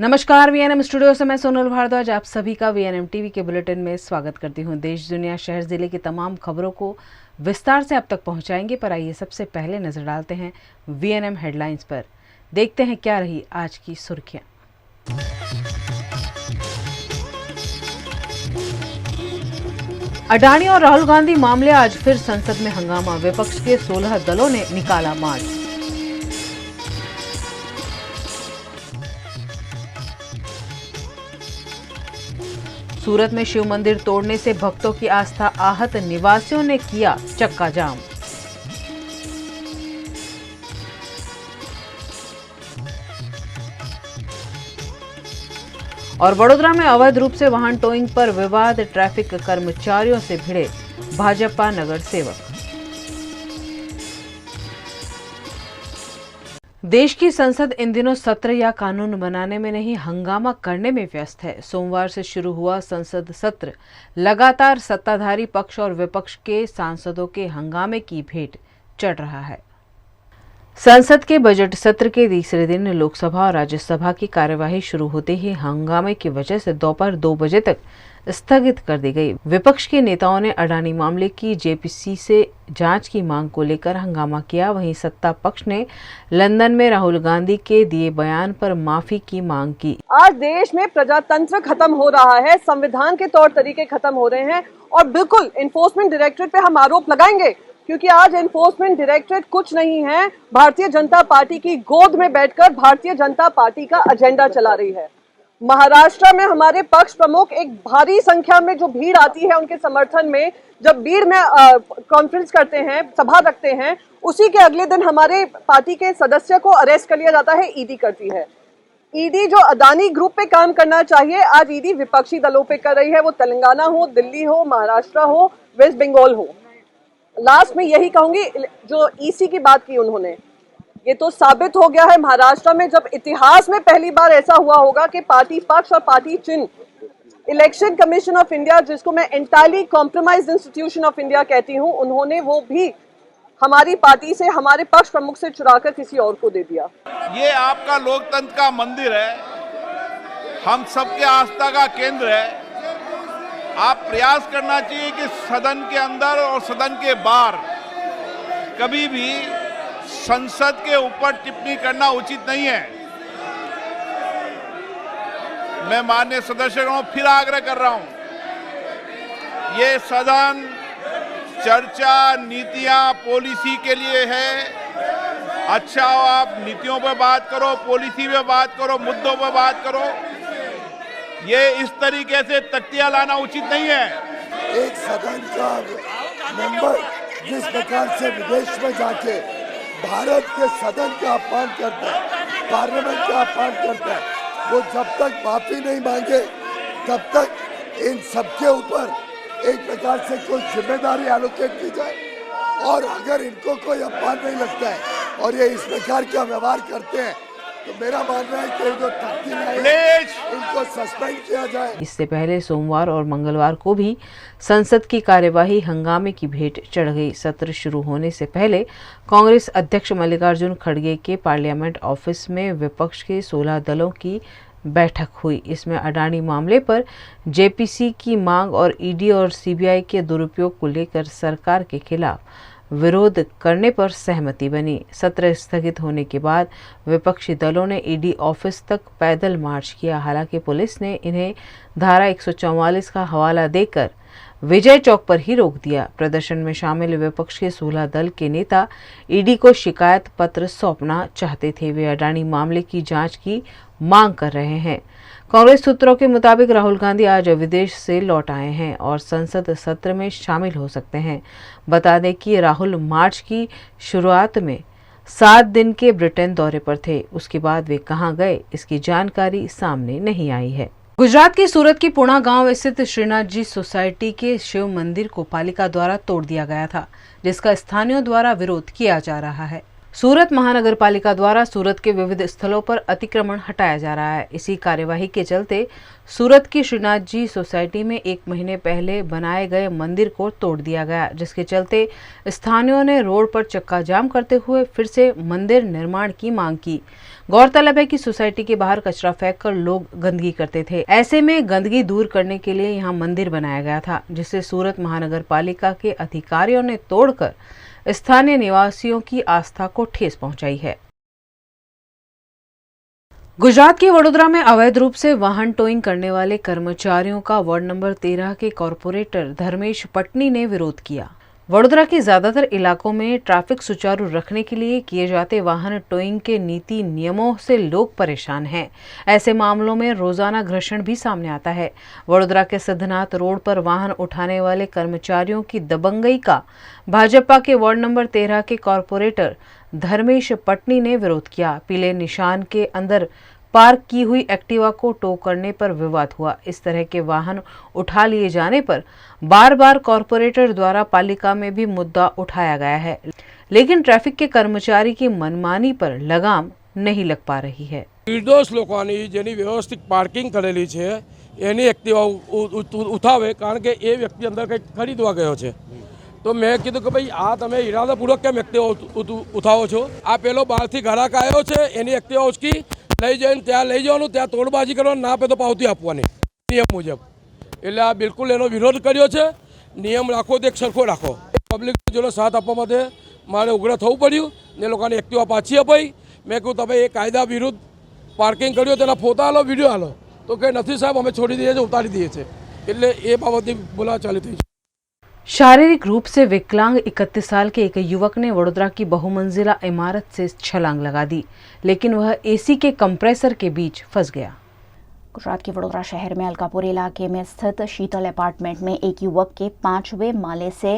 नमस्कार, VNM studio से मैं सोनल भारद्वाज आप सभी का वीएनएम टीवी के बुलेटिन में स्वागत करती हूं। देश दुनिया शहर जिले की तमाम खबरों को विस्तार से अब तक पहुंचाएंगे, पर आइए सबसे पहले नजर डालते हैं वीएनएम हेडलाइंस पर। देखते हैं क्या रही आज की सुर्खियां। अडानी और राहुल गांधी मामले, आज फिर संसद में हंगामा। विपक्ष के 16 दलों ने निकाला मार्च। सूरत में शिव मंदिर तोड़ने से भक्तों की आस्था आहत, निवासियों ने किया चक्का जाम। और वडोदरा में अवैध रूप से वाहन टोइंग पर विवाद, ट्रैफिक कर्मचारियों से भिड़े भाजपा नगर सेवक। देश की संसद इन दिनों सत्र या कानून बनाने में नहीं, हंगामा करने में व्यस्त है। सोमवार से शुरू हुआ संसद सत्र लगातार सत्ताधारी पक्ष और विपक्ष के सांसदों के हंगामे की भेंट चढ़ रहा है। संसद के बजट सत्र के तीसरे दिन लोकसभा और राज्यसभा की कार्यवाही शुरू होते ही हंगामे की वजह से दोपहर 2 बजे तक स्थगित कर दी गई। विपक्ष के नेताओं ने अडानी मामले की जेपीसी से जांच की मांग को लेकर हंगामा किया। वहीं सत्ता पक्ष ने लंदन में राहुल गांधी के दिए बयान पर माफी की मांग की। आज देश में प्रजातंत्र खत्म हो रहा है, संविधान के तौर तरीके खत्म हो रहे हैं और बिल्कुल एनफोर्समेंट डायरेक्टरेट पे हम आरोप लगाएंगे, क्योंकि आज एनफोर्समेंट डायरेक्टरेट कुछ नहीं है, भारतीय जनता पार्टी की गोद में बैठकर भारतीय जनता पार्टी का एजेंडा चला रही है। महाराष्ट्र में हमारे पक्ष प्रमुख एक भारी संख्या में जो भीड़ आती है उनके समर्थन में, जब भीड़ में कॉन्फ्रेंस करते हैं, सभा रखते हैं, उसी के अगले दिन हमारे पार्टी के सदस्य को अरेस्ट कर लिया जाता है, ईडी करती है। ईडी जो अडानी ग्रुप पे काम करना चाहिए, आज ईडी विपक्षी दलों पे कर रही है, वो तेलंगाना हो, दिल्ली हो, महाराष्ट्र हो, वेस्ट बंगाल हो। लास्ट में यही कहूंगी, जो ईसी की बात की उन्होंने, ये तो साबित हो गया है महाराष्ट्र में, जब इतिहास में पहली बार ऐसा हुआ होगा कि पार्टी पक्ष और पार्टी चिन्ह, इलेक्शन कमीशन ऑफ इंडिया, जिसको मैं entirely compromised institution of India कहती हूं, उन्होंने वो भी हमारी पार्टी से, हमारे पक्ष प्रमुख से चुराकर किसी और को दे दिया। ये आपका लोकतंत्र का मंदिर है, हम सबके आस्था का केंद्र है। आप प्रयास करना चाहिए कि सदन के अंदर और सदन के बाहर कभी भी संसद के ऊपर टिप्पणी करना उचित नहीं है। मैं माननीय सदस्यों को फिर आग्रह कर रहा हूं, ये सदन चर्चा, नीतियां, पॉलिसी के लिए है। अच्छा हो आप नीतियों पर बात करो, पॉलिसी पे बात करो, मुद्दों पर बात करो। ये इस तरीके से तख्तियां लाना उचित नहीं है। एक सदन का मेंबर जिस प्रकार से विदेश में जाके भारत के सदन का अपमान करता है, पार्लियामेंट का अपमान करता है, वो जब तक माफी नहीं मांगे तब तक इन सबके ऊपर एक प्रकार से कोई जिम्मेदारी एलोकेट की जाए। और अगर इनको कोई अपमान नहीं लगता है और ये इस प्रकार का व्यवहार करते हैं, तो मेरा मानना है कि जो तख्ती है इनको सस्पेंड किया जाए। इससे पहले सोमवार और मंगलवार को भी संसद की कार्यवाही हंगामे की भेंट चढ़ गई। सत्र शुरू होने से पहले कांग्रेस अध्यक्ष मल्लिकार्जुन खड़गे के पार्लियामेंट ऑफिस में विपक्ष के 16 दलों की बैठक हुई। इसमें अडानी मामले पर जेपीसी की मांग और ईडी और सीबीआई के दुरुपयोग को लेकर सरकार के खिलाफ विरोध करने पर सहमति बनी। सत्र स्थगित होने के बाद विपक्षी दलों ने ईडी ऑफिस तक पैदल मार्च किया। हालांकि पुलिस ने इन्हें धारा 144 का हवाला देकर विजय चौक पर ही रोक दिया। प्रदर्शन में शामिल विपक्ष के 16 दल के नेता ईडी को शिकायत पत्र सौंपना चाहते थे। वे अडानी मामले की जांच की मांग कर रहे हैं। कांग्रेस सूत्रों के मुताबिक राहुल गांधी आज विदेश से लौट आए हैं और संसद सत्र में शामिल हो सकते हैं। बता दें कि राहुल मार्च की शुरुआत में 7 दिन के ब्रिटेन दौरे पर थे। उसके बाद वे कहां गए, इसकी जानकारी सामने नहीं आई है। गुजरात के सूरत की पुणा गांव स्थित श्रीनाथ जी सोसाइटी के शिव मंदिर को पालिका द्वारा तोड़ दिया गया था, जिसका स्थानीयों द्वारा विरोध किया जा रहा है। सूरत महानगर पालिका द्वारा सूरत के विविध स्थलों पर अतिक्रमण हटाया जा रहा है। इसी कार्यवाही के चलते सूरत की श्रीनाथ जी सोसाइटी में 1 महीने पहले बनाए गए मंदिर को तोड़ दिया गया, जिसके चलते स्थानीयों ने रोड पर चक्का जाम करते हुए फिर से मंदिर निर्माण की मांग की। गौरतलब है कि सोसाइटी के बाहर कचरा फेंककर लोग गंदगी करते थे। ऐसे में गंदगी दूर करने के लिए यहाँ मंदिर बनाया गया था, जिसे सूरत महानगर पालिका के अधिकारियों ने तोड़कर स्थानीय निवासियों की आस्था को ठेस पहुंचाई है। गुजरात के वडोदरा में अवैध रूप से वाहन टोइंग करने वाले कर्मचारियों का वार्ड नंबर 13 के कॉरपोरेटर धर्मेश पटनी ने विरोध किया। वडोदरा के ज्यादातर इलाकों में ट्रैफिक सुचारू रखने के लिए किए जाते वाहन टोइंग के नीति नियमों से लोग परेशान हैं। ऐसे मामलों में रोजाना घर्षण भी सामने आता है। वडोदरा के सिद्धनाथ रोड पर वाहन उठाने वाले कर्मचारियों की दबंगई का भाजपा के वार्ड नंबर 13 के कॉरपोरेटर धर्मेश पटनी ने विरोध किया। पीले निशान के अंदर पार्क की हुई एक्टिवा को टो करने पर विवाद हुआ। इस तरह के वाहन उठा लिए जाने पर बार बार कॉरपोरेटर द्वारा पालिका में भी मुद्दा उठाया गया है, लेकिन ट्रैफिक के कर्मचारी की मनमानी पर लगाम नहीं लग पा रही है। निर्दोष लोकोनी जेनी व्यवस्थित पार्किंग करेली छे एनी एक्टिवा उठावे, कारण के ए व्यक्ति अंदर कई खरीदवा गयो छे। तो मैं कीधुं के भाई आ तमे इरादापूर्वक केम एक्टिवा उठावो छो? आ पेलो बहारथी ग्राहक आव्यो छे, एनी एक्टिवा उचकी लई जईने त्यां लई जवानुं, त्यां तोड़बाजी करवानी, ना आपे तो पावती आपवानी नियम मुजब। એટલે આ બિલકુલ એનો વિરોધ કર્યો છે। નિયમ રાખો તો એક સરખો રાખો। પબ્લિક જોડે સાથ આપવા માટે મારે ઉગ્ર થવું પડ્યું ને લોકોને એક્ટિવા પાછી અપાઈ। મેં કહ્યું તમે એ કાયદા વિરુદ્ધ પાર્કિંગ કર્યો તેના ફોટા આલો, વિડીયો આલો, તો કે નથી સાહેબ અમે છોડી દઈએ છીએ, ઉતારી દઈએ છીએ। એટલે એ બાબતની બોલાવા ચાલુ થઈ છે। शारीरिक रूप से विकलांग 31 साल के एक युवक ने वडोदरा की बहुमंजिला इमारत से छलांग लगा दी, लेकिन वह एसी के कंप्रेसर के बीच फंस गया। गुजरात के वडोदरा शहर में अलकापुर इलाके में स्थित शीतल अपार्टमेंट में एक युवक के 5वें माले से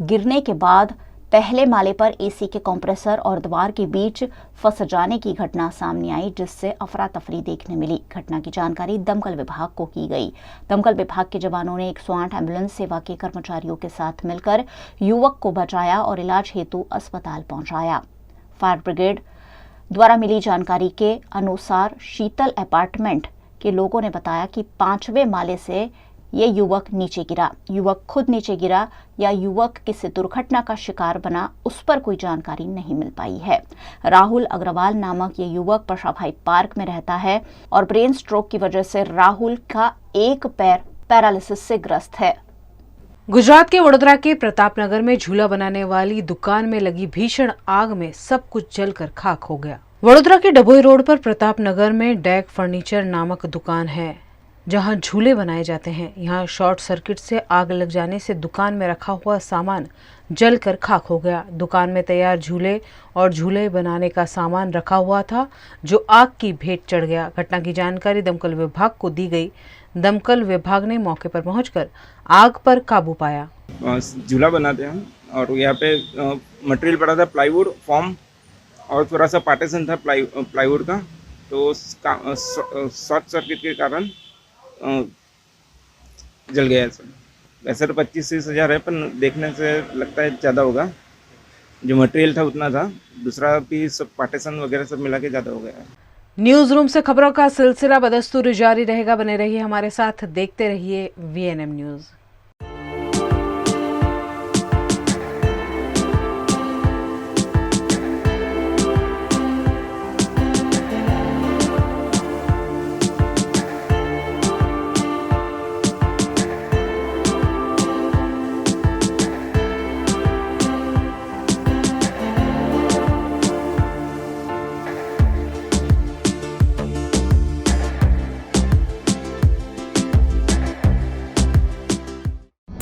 गिरने के बाद पहले माले पर एसी के कंप्रेसर और दीवार के बीच फंस जाने की घटना सामने आई, जिससे अफरा तफरी देखने मिली। घटना की जानकारी दमकल विभाग को की गई। दमकल विभाग के जवानों ने 108 एम्बुलेंस सेवा के कर्मचारियों के साथ मिलकर युवक को बचाया और इलाज हेतु अस्पताल पहुंचाया। फायर ब्रिगेड द्वारा मिली जानकारी के अनुसार शीतल अपार्टमेंट के लोगों ने बताया कि 5वें माले से ये युवक नीचे गिरा। युवक खुद नीचे गिरा या युवक किसी दुर्घटना का शिकार बना, उस पर कोई जानकारी नहीं मिल पाई है। राहुल अग्रवाल नामक ये युवक पशाभाई पार्क में रहता है और ब्रेन स्ट्रोक की वजह से राहुल का एक पैर पैरालिसिस से ग्रस्त है। गुजरात के वडोदरा के प्रतापनगर में झूला बनाने वाली दुकान में लगी भीषण आग में सब कुछ जलकर खाक हो गया। वडोदरा के डभोई रोड पर प्रतापनगर में डेक फर्नीचर नामक दुकान है, जहां झूले बनाए जाते हैं। यहां शॉर्ट सर्किट से आग लग जाने से दुकान में रखा हुआ सामान जलकर खाक हो गया। दुकान में तैयार झूले और झूले बनाने का सामान रखा हुआ था, जो आग की भेंट चढ़ गया। घटना की जानकारी दमकल विभाग को दी गई। दमकल विभाग ने मौके पर पहुंचकर आग पर काबू पाया। झूला बनाते हैं और यहाँ पे मटेरियल पड़ा था प्लाईवुड फॉर्म और थोड़ा सा पार्टीशन था प्लाईवुड का, तो शॉर्ट सर्किट के कारण जल गया सर। वैसे तो 25-30 हज़ार है, पर देखने से लगता है ज़्यादा होगा। जो मटेरियल था उतना था, दूसरा भी सब पार्टीशन वगैरह सब मिला के ज़्यादा हो गया। न्यूज रूम से खबरों का सिलसिला बदस्तूर जारी रहेगा। बने रहिए हमारे साथ, देखते रहिए VNM न्यूज।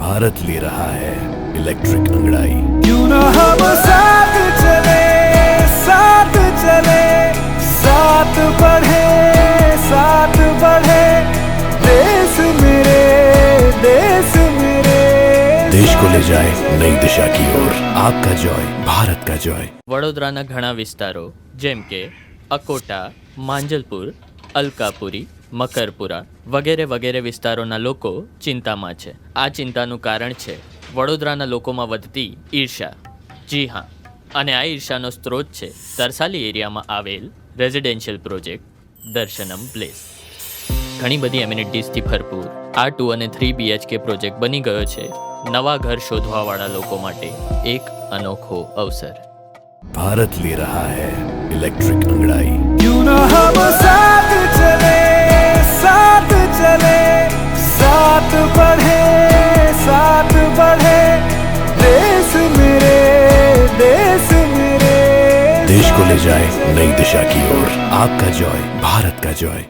भारत ले रहा है इलेक्ट्रिक अंगड़ाई। क्यों ना हम साथ चले, साथ चले, साथ बढ़े, साथ बढ़े, देश मेरे, देश मेरे। देश को ले जाए नई दिशा की ओर। आपका जॉय, भारत का जॉय। વડોદરાના ઘણા વિસ્તારો જેમ કે અકોટા, માંજલપુર, અલકાપુરી, મકરપુરા વગેરે વગેરે વિસ્તારોના લોકો ચિંતામાં છે। આ ચિંતાનું કારણ છે વડોદરાના લોકોમાં વધતી ઈર્ષા। જી હા, અને આ ઈર્ષાનો સ્ત્રોત છે તરસાલી એરિયામાં આવેલ રેઝિડેન્શિયલ પ્રોજેક્ટ દર્શનમ પ્લેસ। ઘણી બધી એમિનિટીઝથી ભરપૂર આ 2 અને 3 BHK પ્રોજેક્ટ બની ગયો છે નવા ઘર શોધવાવાળા લોકો માટે એક અનોખો અવસર। भारत ले रहा है इलेक्ट्रिक अंगड़ाई। क्यों ना हम साथ चले, साथ चले, साथ बढ़े, साथ बढ़े, देश मेरे, देश मेरे। देश को ले जाए नई दिशा की ओर। आपका जॉय, भारत का जॉय।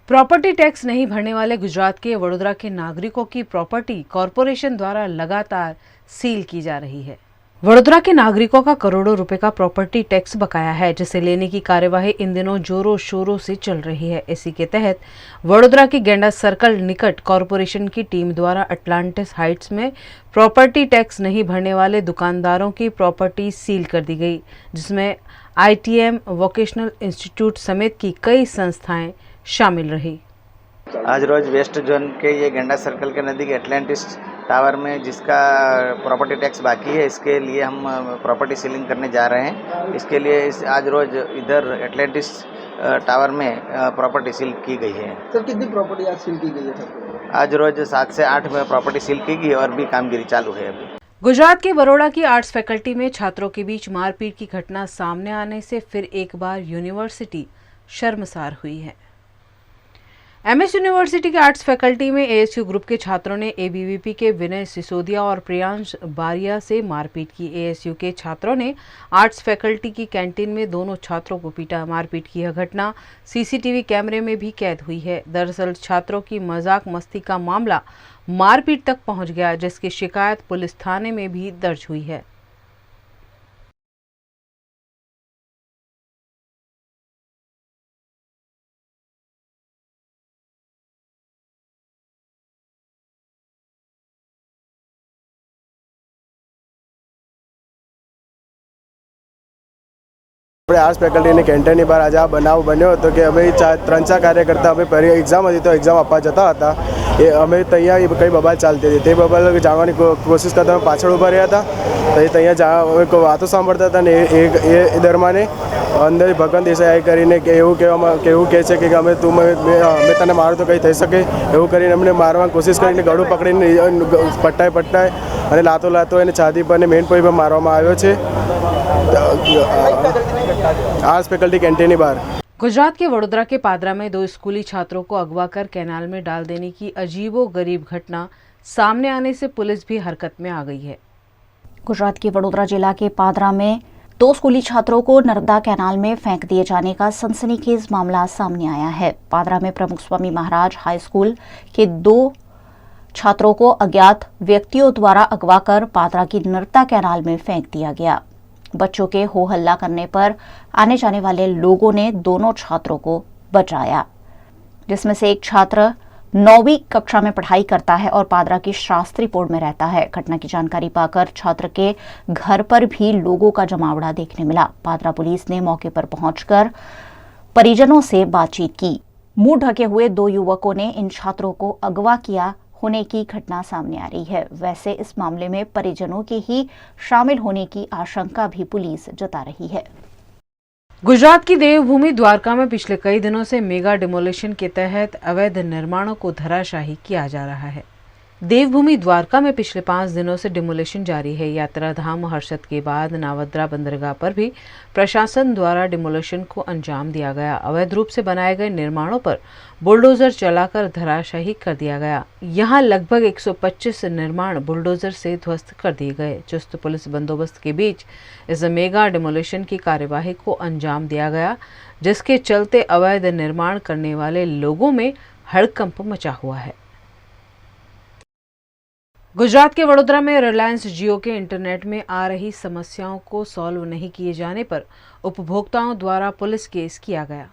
प्रॉपर्टी टैक्स नहीं भरने वाले गुजरात के वडोदरा के नागरिकों की प्रॉपर्टी कॉरपोरेशन द्वारा लगातार सील की जा रही है। वडोदरा के नागरिकों का करोड़ों रुपए का प्रॉपर्टी टैक्स बकाया है, जिसे लेने की कार्यवाही इन दिनों जोरों शोरों से चल रही है। इसी के तहत वडोदरा के गेंडा सर्कल निकट कॉरपोरेशन की टीम द्वारा अटलांटिस हाइट्स में प्रॉपर्टी टैक्स नहीं भरने वाले दुकानदारों की प्रॉपर्टी सील कर दी गई, जिसमें ITM वोकेशनल इंस्टीट्यूट समेत की कई संस्थाएं शामिल रही। आज रोज वेस्ट जोन के ये गेंडा सर्कल के नज़दीक एटलांटिस टावर में जिसका प्रॉपर्टी टैक्स बाकी है, इसके लिए हम प्रॉपर्टी सीलिंग करने जा रहे हैं। इसके लिए आज रोज इधर एटलांटिस टावर में प्रॉपर्टी सील की गई है। सर कितनी प्रॉपर्टी आज सील की गई है सर? आज रोज 7 से 8 में प्रॉपर्टी सील की गई और भी कामगिरी चालू है अभी। गुजरात के बरोड़ा की आर्ट्स फैकल्टी में छात्रों के बीच मारपीट की घटना सामने आने से फिर एक बार यूनिवर्सिटी शर्मसार हुई है। MS यूनिवर्सिटी के आर्ट्स फैकल्टी में ASU ग्रुप के छात्रों ने ABVP के विनय सिसोदिया और प्रियांश बारिया से मारपीट की। ASU के छात्रों ने आर्ट्स फैकल्टी की कैंटीन में दोनों छात्रों को पीटा। मारपीट की यह घटना CCTV कैमरे में भी कैद हुई है। दरअसल छात्रों की मजाक मस्ती का मामला मारपीट तक पहुंच गया, जिसकी शिकायत पुलिस थाने में भी दर्ज हुई है। આપણે આર્ટ્સ ફેકલ્ટીની કેન્ટીનની બહાર આજે આ બનાવ બન્યો હતો કે અમે 3-4 કાર્યકર્તા અમે એક્ઝામ હતી તો એક્ઝામ આપવા જતા હતા। એ અમે ત્યાં કંઈ બબાલ ચાલતી હતી, તે બબાલ જાણવાની કોશિશ કરતા અમે પાછળ ઊભા રહ્યા હતા। તો એ ત્યાં વાતો સાંભળતા હતા ને એ દરમિયાને અંદર ભગવાન દેસાઈ કરીને કે એવું કહે છે કે અમે અમે તને મારું તો કંઈ થઈ શકે એવું કરીને અમને મારવાની કોશિશ કરીને ગળું પકડીને પટ્ટાએ અને લાતો એને છાતી પર ને મેન પોઈ પર મારવામાં આવ્યો છે। आर्ट्स फैकल्टी कैंटीन बाहर। गुजरात के वडोदरा के पादरा में 2 स्कूली छात्रों को अगवा कर कैनाल में डाल देने की अजीबोगरीब घटना सामने आने से पुलिस भी हरकत में आ गई है। गुजरात के वडोदरा जिला के पादरा में 2 स्कूली छात्रों को नर्मदा कैनाल में फेंक दिए जाने का सनसनीखेज मामला सामने आया है। पादरा में प्रमुख स्वामी महाराज हाई स्कूल के 2 छात्रों को अज्ञात व्यक्तियों द्वारा अगवा कर पादरा की नर्मदा कैनाल में फेंक दिया गया। बच्चों के हो हल्ला करने पर आने जाने वाले लोगों ने दोनों छात्रों को बचाया, जिसमें से एक छात्र 9वीं कक्षा में पढ़ाई करता है और पादरा की शास्त्री पोड़ में रहता है। घटना की जानकारी पाकर छात्र के घर पर भी लोगों का जमावड़ा देखने मिला। पादरा पुलिस ने मौके पर पहुंचकर परिजनों से बातचीत की। मुंह ढके हुए 2 युवकों ने इन छात्रों को अगवा किया होने की घटना सामने आ रही है। वैसे इस मामले में परिजनों के ही शामिल होने की आशंका भी पुलिस जता रही है। गुजरात की देवभूमि द्वारका में पिछले कई दिनों से मेगा डिमोलिशन के तहत अवैध निर्माणों को धराशाही किया जा रहा है। देवभूमि द्वारका में पिछले 5 दिनों से डिमोलिशन जारी है। यात्रा धाम हर्षद के बाद नावद्रा बंदरगाह पर भी प्रशासन द्वारा डिमोलिशन को अंजाम दिया गया। अवैध रूप से बनाए गए निर्माणों पर बुलडोजर चलाकर धराशाही कर दिया गया। यहां लगभग 125 निर्माण बुलडोजर से ध्वस्त कर दिए गए। चुस्त पुलिस बंदोबस्त के बीच इस मेगा डिमोलिशन की कार्यवाही को अंजाम दिया गया, जिसके चलते अवैध निर्माण करने वाले लोगों में हड़कंप मचा हुआ है। गुजरात के वडोदरा में रिलायंस जियो के इंटरनेट में आ रही समस्याओं को सॉल्व नहीं किए जाने पर उपभोक्ताओं द्वारा पुलिस केस किया गया।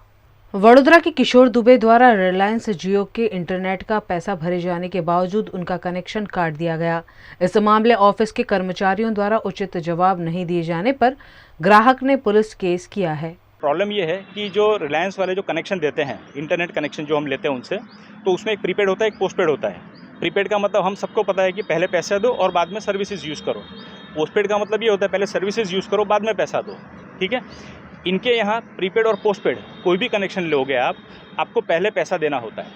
वडोदरा के किशोर दुबे द्वारा रिलायंस जियो के इंटरनेट का पैसा भरे जाने के बावजूद उनका कनेक्शन काट दिया गया। इस मामले ऑफिस के कर्मचारियों द्वारा उचित जवाब नहीं दिए जाने पर ग्राहक ने पुलिस केस किया है। प्रॉब्लम ये है कि जो रिलायंस वाले जो कनेक्शन देते हैं, इंटरनेट कनेक्शन जो हम लेते हैं उनसे, तो उसमें एक प्रीपेड होता है, एक पोस्टपेड होता है। प्रीपेड का मतलब हम सबको पता है कि पहले पैसा दो और बाद में सर्विसेज यूज़ करो। पोस्टपेड का मतलब ये होता है पहले सर्विसेज यूज़ करो, बाद में पैसा दो। ठीक है, इनके यहाँ प्रीपेड और पोस्टपेड कोई भी कनेक्शन लोगे आपको पहले पैसा देना होता है,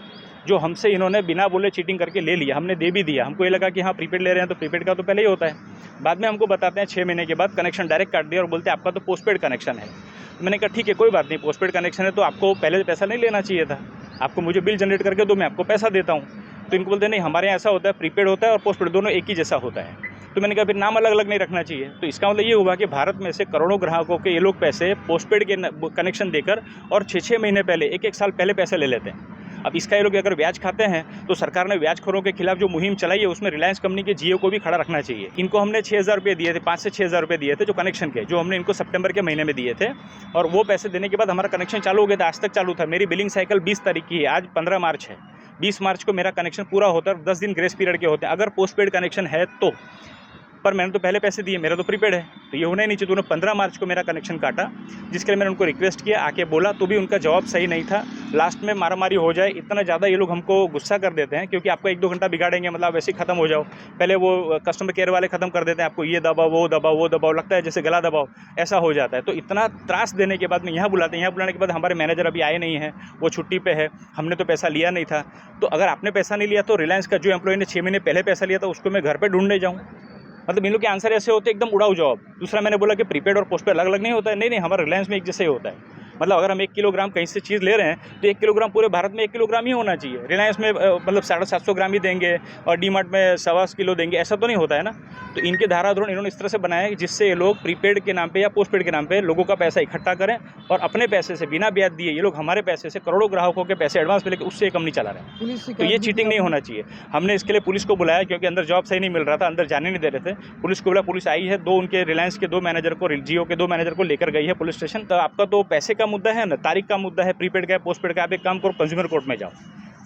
जो हमसे इन्होंने बिना बोले चीटिंग करके ले लिया। हमने दे भी दिया, हमको ये लगा कि हाँ प्रीपेड ले रहे हैं तो प्रीपेड का तो पहले ही होता है। बाद में हमको बताते हैं 6 महीने के बाद कनेक्शन डायरेक्ट काट दिया और बोलते हैं आपका तो पोस्टपेड कनेक्शन है। मैंने कहा ठीक है कोई बात नहीं, पोस्टपेड कनेक्शन है तो आपको पहले पैसा नहीं लेना चाहिए था, आपको मुझे बिल जनरेट करके दो, मैं आपको पैसा देता हूँ। तो इनको बोलते हैं नहीं हमारे यहाँ ऐसा होता है, प्रीपेड होता है और पोस्टपेड दोनों एक ही जैसा होता है। तो मैंने कहा फिर नाम अलग अलग नहीं रखना चाहिए। तो इसका मतलब ये हुआ कि भारत में से करोड़ों ग्राहकों के ये लोग पैसे पोस्टपेड के कनेक्शन देकर और 6-6 महीने पहले, 1-1 साल पहले पैसे ले लेते हैं। अब इसका ये लोग अगर ब्याज खाते हैं तो सरकार ने ब्याजखोरों के खिलाफ जो मुहिम चलाई है उसमें रिलायंस कंपनी के जीओ को भी खड़ा रखना चाहिए। इनको हमने 6,000 रुपये दिए थे, 5 से 6,000 रुपये दिए थे जो कनेक्शन के, जो हमने इनको सितंबर के महीने में दिए थे। और वो पैसे देने के बाद हमारा कनेक्शन चालू हो गया था, आज तक चालू था। मेरी बिलिंग साइकिल 20 तारीख की है, आज 15 मार्च है। 20 मार्च को मेरा कनेक्शन पूरा होता है, 10 दिन ग्रेस पीरियड के होते हैं अगर पोस्टपेड कनेक्शन है तो। पर मैंने तो पहले पैसे दिए, मेरा तो प्रीपेड है, तो ये होना ही नहीं चाहिए। उन्होंने 15 मार्च को मेरा कनेक्शन काटा, जिसके लिए मैंने उनको रिक्वेस्ट किया, आके बोला, तो भी उनका जवाब सही नहीं था। लास्ट में मारामारी हो जाए, इतना ज़्यादा ये लोग हमको गुस्सा कर देते हैं क्योंकि आपको 1-2 घंटा बिगाड़ेंगे, मतलब वैसे ही खत्म हो जाओ। पहले वो कस्टमर केयर वाले ख़त्म कर देते हैं, आपको ये दबाओ, वो दबाओ, वो दबाओ, लगता है जैसे गला दबाओ, ऐसा हो जाता है। तो इतना त्रास देने के बाद में यहाँ बुलाते हैं, यहाँ बुलाने के बाद हमारे मैनेजर अभी आए नहीं हैं, वो छुट्टी पे है, हमने तो पैसा लिया नहीं था। तो अगर आपने पैसा नहीं लिया तो रिलायंस का जो एम्प्लॉय ने 6 महीने पहले पैसा लिया था उसको मैं घर पर ढूंढने जाऊँ? मतलब इन लोग के आंसर ऐसे होते एकदम उड़ाऊ जवाब। दूसरा मैंने बोला कि प्रीपेड और पोस्टपेड अलग अलग नहीं होता है। नहीं, हमारा रिलायंस में एक जैसे ही होता है। मतलब अगर हम 1 किलोग्राम कहीं से चीज़ ले रहे हैं तो 1 किलोग्राम पूरे भारत में 1 किलोग्राम ही होना चाहिए। रिलायंस में मतलब 750 ग्राम ही देंगे और डीमार्ट में 1.25 किलो देंगे, ऐसा तो नहीं होता है ना। तो इनके धाराधोरण इन्होंने इस तरह से बनाया है जिससे ये लोग प्रीपेड के नाम पे या पोस्टपेड के नाम पे लोगों का पैसा इकट्ठा करें और अपने पैसे से बिना ब्याज दिए ये लोग हमारे पैसे से करोड़ों ग्राहकों के पैसे एडवांस में लेकर उससे कम नहीं चला रहे हैं। तो ये चीटिंग नहीं होना चाहिए। हमने इसके लिए पुलिस को बुलाया क्योंकि अंदर जॉब सही नहीं मिल रहा था, अंदर जाने नहीं दे रहे थे। पुलिस को बोला, पुलिस आई है, 2 उनके रिलायंस के 2 मैनेजर को, जियो के 2 मैनेजर को लेकर गई है पुलिस स्टेशन। तो आपका तो पैसे का मुद्दा है ना, तारीख का मुद्दा है, प्रीपेड का है, पोस्टपेड का, आप एक काम करो कंज्यूमर कोर्ट में जाओ।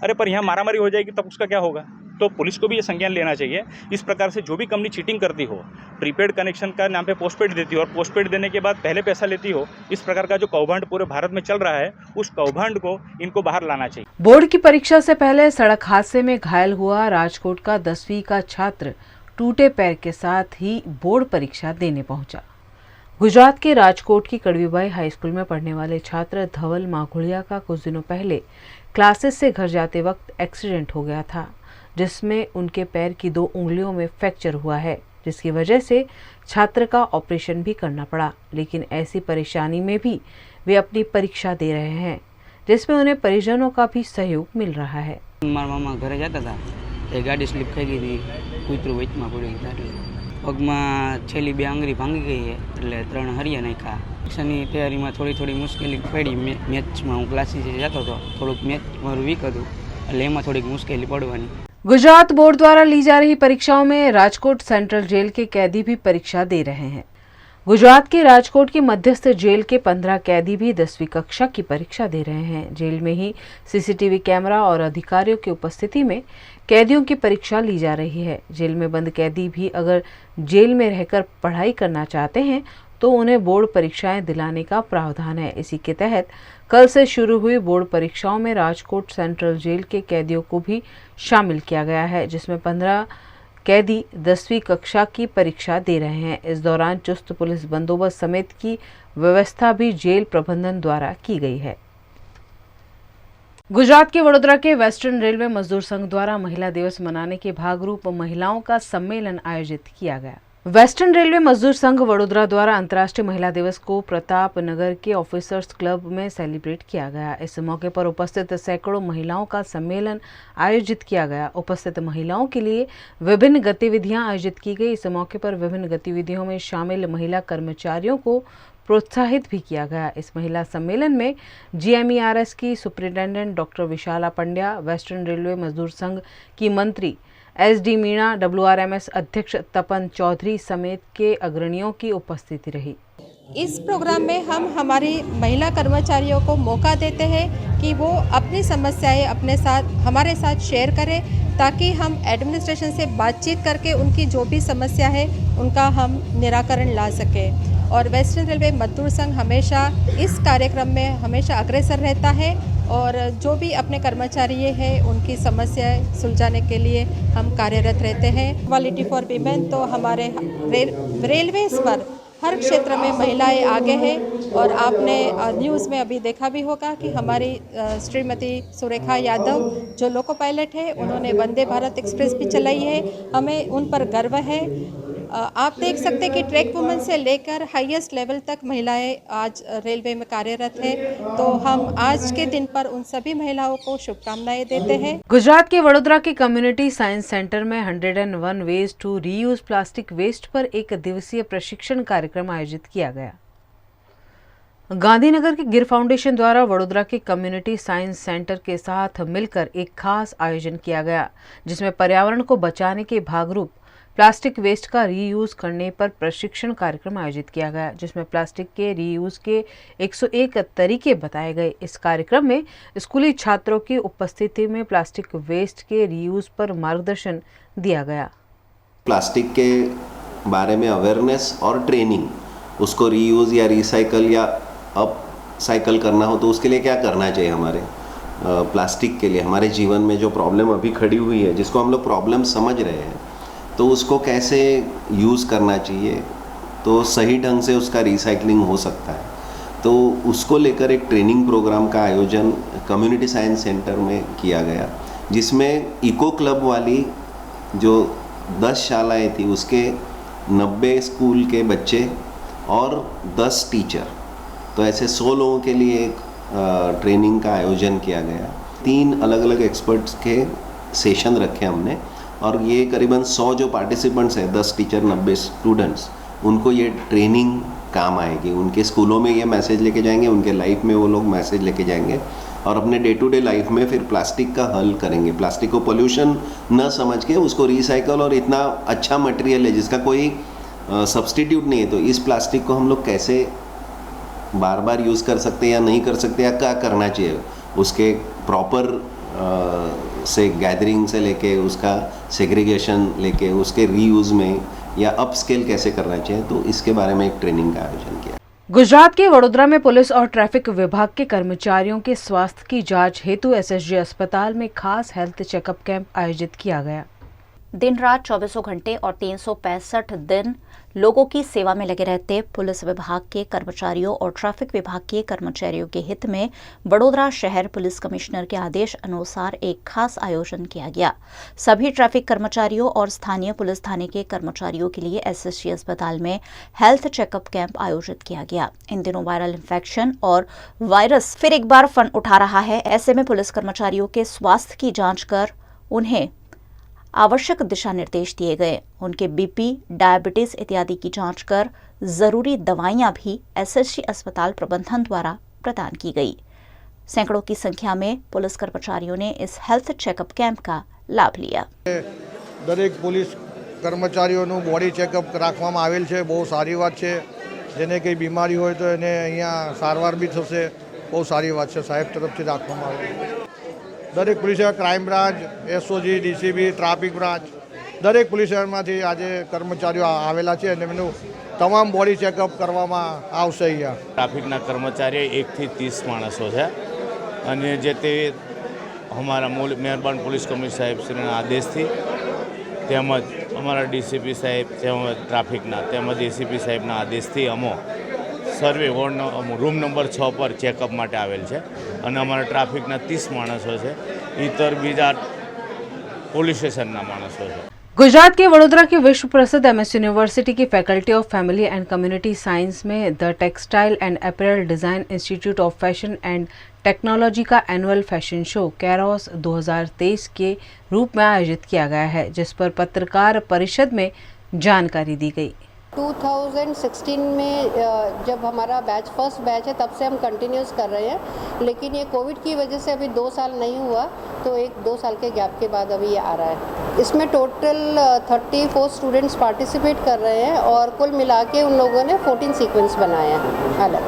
अरे पर यहाँ मारामारी हो जाएगी तब उसका क्या होगा? तो पुलिस को भी ये संज्ञान लेना चाहिए। इस प्रकार से जो भी कंपनी चीटिंग करती हो, प्रीपेड कनेक्शन का नाम पे पोस्टपेड देती हो और पोस्टपेड देने के बाद पहले पैसा लेती हो, इस प्रकार का जो कौभांड पूरे भारत में चल रहा है, उस कौभांड को इनको बाहर लाना चाहिए। बोर्ड की परीक्षा से पहले सड़क हादसे में घायल हुआ राजकोट का 10वीं का छात्र टूटे पैर के साथ ही बोर्ड परीक्षा देने पहुंचा। गुजरात के राजकोट की कड़वीबाई हाई स्कूल में पढ़ने वाले छात्र धवल माघुड़िया का कुछ दिनों पहले क्लासेस से घर जाते वक्त एक्सीडेंट हो गया था, जिसमें उनके पैर की 2 उंगलियों में फ्रैक्चर हुआ है, जिसकी वजह से छात्र का ऑपरेशन भी करना पड़ा। लेकिन ऐसी परेशानी में भी वे अपनी परीक्षा दे रहे हैं, जिसमें उन्हें परिजनों का भी सहयोग मिल रहा है। मारा मामा घरे जाता था, एक गाड़ी स्लिप खाई गई थी, कूतरू वचમાં પડી ગયું, પગમાં છેલ્લી 2 આંગળી ભાંગી ગઈ है, એટલે 3 હરિયા નાખ્યા। પરીક્ષાની તૈયારીમાં થોડી મુશ્કેલી પડી। મેચમાં હું ક્લાસીસે જતો હતો, થોડુંક મેચ મારું વીક હતું, એટલે એમાં થોડીક મુશ્કેલી પડવાની। गुजरात बोर्ड द्वारा ली जा रही परीक्षाओं में राजकोट सेंट्रल जेल के कैदी भी परीक्षा दे रहे हैं। गुजरात के राजकोट की मध्यस्थ जेल के 15 कैदी भी 10वीं कक्षा की परीक्षा दे रहे हैं। जेल में ही सीसीटीवी कैमरा और अधिकारियों की उपस्थिति में कैदियों की परीक्षा ली जा रही है। जेल में बंद कैदी भी अगर जेल में रहकर पढ़ाई करना चाहते हैं तो उन्हें बोर्ड परीक्षाएं दिलाने का प्रावधान है। इसी के तहत कल से शुरू हुई बोर्ड परीक्षाओं में राजकोट सेंट्रल जेल के कैदियों को भी शामिल किया गया है, जिसमें 15 कैदी 10वीं कक्षा की परीक्षा दे रहे हैं। इस दौरान चुस्त पुलिस बंदोबस्त समेत की व्यवस्था भी जेल प्रबंधन द्वारा की गई है। गुजरात के वडोदरा के वेस्टर्न रेलवे मजदूर संघ द्वारा महिला दिवस मनाने के भागरूप महिलाओं का सम्मेलन आयोजित किया गया। वेस्टर्न रेलवे मजदूर संघ वडोदरा द्वारा अंतर्राष्ट्रीय महिला दिवस को प्रताप नगर के ऑफिसर्स क्लब में सेलिब्रेट किया गया। इस मौके पर उपस्थित सैकड़ों महिलाओं का सम्मेलन आयोजित किया गया। उपस्थित महिलाओं के लिए विभिन्न गतिविधियां आयोजित की गई। इस मौके पर विभिन्न गतिविधियों में शामिल महिला कर्मचारियों को प्रोत्साहित भी किया गया। इस महिला सम्मेलन में GMERS की सुपरिटेंडेंट डॉक्टर विशाला पंड्या, वेस्टर्न रेलवे मजदूर संघ की मंत्री SD मीणा, WRMS अध्यक्ष तपन चौधरी समेत के अग्रणियों की उपस्थिति रही। इस प्रोग्राम में हम हमारी महिला कर्मचारियों को मौका देते हैं कि वो अपनी समस्याएं अपने साथ हमारे साथ शेयर करें, ताकि हम एडमिनिस्ट्रेशन से बातचीत करके उनकी जो भी समस्या है उनका हम निराकरण ला सकें। और वेस्टर्न रेलवे मजदूर संघ हमेशा इस कार्यक्रम में हमेशा अग्रसर रहता है और जो भी अपने कर्मचारी हैं उनकी समस्याएं सुलझाने के लिए हम कार्यरत रहते हैं। इक्वालिटी फॉर वीमेन तो हमारे रेलवेज पर हर क्षेत्र में महिलाएं आगे हैं और आपने न्यूज़ में अभी देखा भी होगा कि हमारी श्रीमती सुरेखा यादव जो लोको पायलट है उन्होंने वंदे भारत एक्सप्रेस भी चलाई है, हमें उन पर गर्व है। आप देख सकते हैं कि ट्रैक वुमेन से लेकर हाईएस्ट लेवल तक महिलाएं आज रेलवे में कार्यरत है, तो हम आज के दिन पर उन सभी महिलाओं को शुभकामनाएं देते हैं। गुजरात के वडोदरा के कम्युनिटी साइंस सेंटर में 101 ways to reuse plastic waste पर एक दिवसीय प्रशिक्षण कार्यक्रम आयोजित किया गया। गांधीनगर के गिर फाउंडेशन द्वारा वडोदरा के कम्युनिटी साइंस सेंटर के साथ मिलकर एक खास आयोजन किया गया, जिसमें पर्यावरण को बचाने के भागरूप प्लास्टिक वेस्ट का रीयूज करने पर प्रशिक्षण कार्यक्रम आयोजित किया गया, जिसमें प्लास्टिक के रीयूज के 101 तरीके बताए गए। इस कार्यक्रम में स्कूली छात्रों की उपस्थिति में प्लास्टिक वेस्ट के रीयूज पर मार्गदर्शन दिया गया। प्लास्टिक के बारे में अवेयरनेस और ट्रेनिंग, उसको रीयूज या रिसाइकल या अप साइकिल करना हो तो उसके लिए क्या करना चाहिए। हमारे प्लास्टिक के लिए हमारे जीवन में जो प्रॉब्लम अभी खड़ी हुई है, जिसको हम लोग प्रॉब्लम समझ रहे हैं, तो उसको कैसे यूज़ करना चाहिए तो सही ढंग से उसका रिसाइकलिंग हो सकता है। तो उसको लेकर एक ट्रेनिंग प्रोग्राम का आयोजन कम्युनिटी साइंस सेंटर में किया गया, जिसमें इको क्लब वाली जो 10 शालाएँ थी उसके 90 स्कूल के बच्चे और 10 टीचर, तो ऐसे 100 लोगों के लिए एक ट्रेनिंग का आयोजन किया गया। 3 अलग अलग एक्सपर्ट्स के सेशन रखे हमने और ये करीबन 100 जो पार्टिसिपेंट्स हैं, 10 टीचर 90 स्टूडेंट्स, उनको ये ट्रेनिंग काम आएगी। उनके स्कूलों में ये मैसेज लेके जाएंगे, उनके लाइफ में वो लोग मैसेज लेके जाएंगे और अपने डे टू डे लाइफ में फिर प्लास्टिक का हल करेंगे। प्लास्टिक को पोल्यूशन न समझ के उसको रिसाइकल, और इतना अच्छा मटेरियल है जिसका कोई सब्स्टिट्यूट नहीं है, तो इस प्लास्टिक को हम लोग कैसे बार बार यूज़ कर सकते हैं या नहीं कर सकते या क्या करना चाहिए, उसके प्रॉपर से गैदरिंग से लेके उसका सेग्रीगेशन लेके उसके रीयूज़ में या अप स्केल कैसे करना चाहिए, तो इसके बारे में एक ट्रेनिंग का आयोजन किया। गुजरात के वडोदरा में पुलिस और ट्रैफिक विभाग के कर्मचारियों के स्वास्थ्य की जांच हेतु एसएसजी अस्पताल में खास हेल्थ चेकअप कैंप आयोजित किया गया। दिन रात 24 घंटे और 365 दिन लोगों की सेवा में लगे रहते पुलिस विभाग के कर्मचारियों और ट्रैफिक विभाग के कर्मचारियों के हित में वडोदरा शहर पुलिस कमिश्नर के आदेश अनुसार एक खास आयोजन किया गया। सभी ट्रैफिक कर्मचारियों और स्थानीय पुलिस थाने के कर्मचारियों के लिए एसएसजी अस्पताल में हेल्थ चेकअप कैंप आयोजित किया गया। इन दिनों वायरल इन्फेक्शन और वायरस फिर एक बार फन उठा रहा है। ऐसे में पुलिस कर्मचारियों के स्वास्थ्य की जाँच कर उन्हें आवश्यक दिशा निर्देश दिए गए। उनके बीपी, डायबिटीज इत्यादि की जांच कर जरूरी दवाइयां भी एसएसजी अस्पताल प्रबंधन द्वारा प्रदान की गई। सैकड़ों की संख्या में पुलिस कर्मचारियों ने इस हेल्थ चेकअप कैंप का लाभ लिया। दरेक पुलिस कर्मचारीओનું બોડી ચેકઅપ રાખવામાં આવેલ છે, બહુ સારી વાત છે। જેને કંઈ બીમારી હોય તો એને અહીંયા સારવાર બી થશે, બહુ સારી વાત છે, સાહેબ તરફથી રાખવામાં આવે। દરેક police crime branch, SOG, DCB, traffic branch, દરેક પોલીસ શહેરમાંથી આજે કર્મચારીઓ આવેલા છે અને એમનું તમામ બોડી ચેકઅપ કરવામાં આવશે। અહીંયા ટ્રાફિકના કર્મચારીઓ 1 થી 30 માણસો છે અને જે તે અમારા મહેરબાન પોલીસ કમિશનર સાહેબશ્રીના આદેશથી તેમજ અમારા ડીસીપી સાહેબ તેમજ ટ્રાફિકના તેમજ એસીપી સાહેબના આદેશથી અમો સર્વે વોર્ડ રૂમ નંબર 6 પર ચેકઅપ માટે આવેલ છે અને અમારા ટ્રાફિકના 30 માણસો છે, ઇતર બીજા પોલીસ સ્ટેશનના માણસો છે। गुजरात के वडोदरा की विश्व प्रसिद्ध एमएस यूनिवर्सिटी की faculty of family and community science में the textile and apparel design institute of fashion and technology का एनुअल फैशन शो कैरोस 2023 के रूप में आयोजित किया गया है, जिस पर पत्रकार परिषद में जानकारी दी गई। 2016 में जब हमारा फर्स्ट बैच है तब से हम कंटिन्यूस कर रहे हैं, लेकिन ये कोविड की वजह से अभी 2 साल नहीं हुआ, तो 2 साल के गैप के बाद अभी ये आ रहा है। इसमें टोटल 34 स्टूडेंट्स पार्टिसिपेट कर रहे हैं और कुल मिला के उन लोगों ने 14 सीक्वेंस बनाए हैं अलग।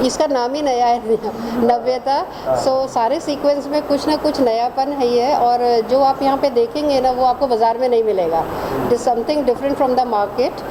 इसका नाम ही नया है, नव्यता। सो सारे सीक्वेंस में कुछ ना कुछ नयापन है ही है, और जो आप यहाँ पे देखेंगे ना वो आपको बाज़ार में नहीं मिलेगा। It is something different from the market,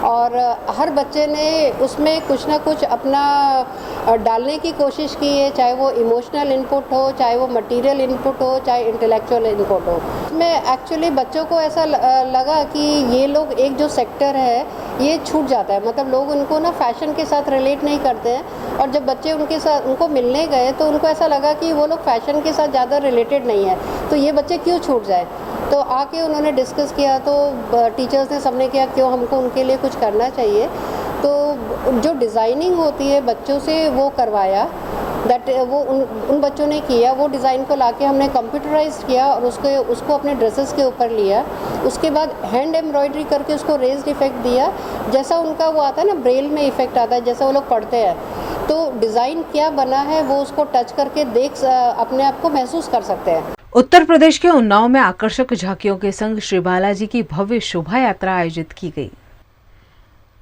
और हर बच्चे ने उसमें कुछ ना कुछ अपना डालने की कोशिश की है, चाहे वो इमोशनल इनपुट हो, चाहे वो मटेरियल इनपुट हो, चाहे इंटेलेक्चुअल इनपुट हो। इसमें एक्चुअली बच्चों को ऐसा लगा कि ये लोग एक जो सेक्टर है ये छूट जाता है, मतलब लोग उनको ना फैशन के साथ रिलेट नहीं करते हैं, और जब बच्चे उनको मिलने गए तो उनको ऐसा लगा कि वो लोग फैशन के साथ ज़्यादा रिलेटेड नहीं है, तो ये बच्चे क्यों छूट जाए। तो आके उन्होंने डिस्कस किया, तो टीचर्स ने सबने किया क्यों हमको उनके लिए कुछ करना चाहिए। तो जो डिज़ाइनिंग होती है बच्चों से वो करवाया, दैट वो उन बच्चों ने किया। वो डिज़ाइन को लाके हमने कंप्यूटराइज किया और उसको अपने ड्रेसेस के ऊपर लिया। उसके बाद हैंड एम्ब्रॉयडरी करके उसको रेज्ड इफेक्ट दिया, जैसा उनका वो आता है ना ब्रेल में इफेक्ट आता है, जैसा वो लोग पढ़ते हैं। तो डिज़ाइन क्या बना है वो उसको टच करके अपने आप को महसूस कर सकते हैं। उत्तर प्रदेश के उन्नाव में आकर्षक झांकियों के संग श्री बालाजी की भव्य शोभा यात्रा आयोजित की गई।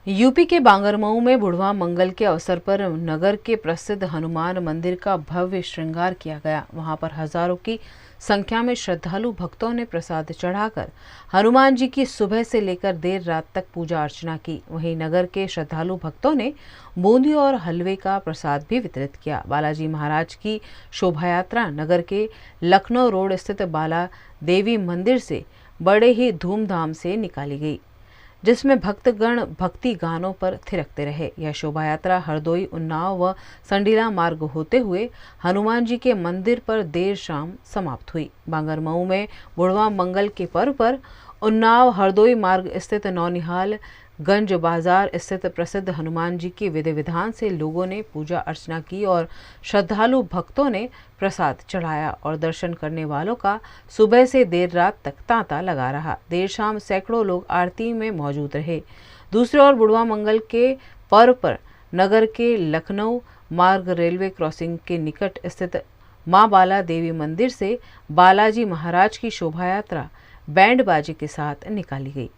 यूपी के बांगरमऊ में बुढ़वा मंगल के अवसर पर नगर के प्रसिद्ध हनुमान मंदिर का भव्य श्रृंगार किया गया। वहां पर हजारों की संख्या में श्रद्धालु भक्तों ने प्रसाद चढ़ाकर हनुमान जी की सुबह से लेकर देर रात तक पूजा अर्चना की। वहीं नगर के श्रद्धालु भक्तों ने बूंदी और हलवे का प्रसाद भी वितरित किया। बालाजी महाराज की शोभा यात्रा नगर के लखनऊ रोड स्थित बाला देवी मंदिर से बड़े ही धूमधाम से निकाली गई, जिसमें भक्तगण भक्ति गानों पर थिरकते रहे। यह शोभा यात्रा हरदोई, उन्नाव व संडीला मार्ग होते हुए हनुमान जी के मंदिर पर देर शाम समाप्त हुई। बांगरमऊ में बुढ़वा मंगल के पर्व पर उन्नाव हरदोई मार्ग स्थित नौनिहाल गंज बाजार स्थित प्रसिद्ध हनुमान जी की विधि विधान से लोगों ने पूजा अर्चना की और श्रद्धालु भक्तों ने प्रसाद चढ़ाया और दर्शन करने वालों का सुबह से देर रात तक तांता लगा रहा। देर शाम सैकड़ों लोग आरती में मौजूद रहे। दूसरी ओर बुढ़वा मंगल के पर्व पर नगर के लखनऊ मार्ग रेलवे क्रॉसिंग के निकट स्थित मां बाला देवी मंदिर से बालाजी महाराज की शोभा यात्रा बैंड बाजे के साथ निकाली गई।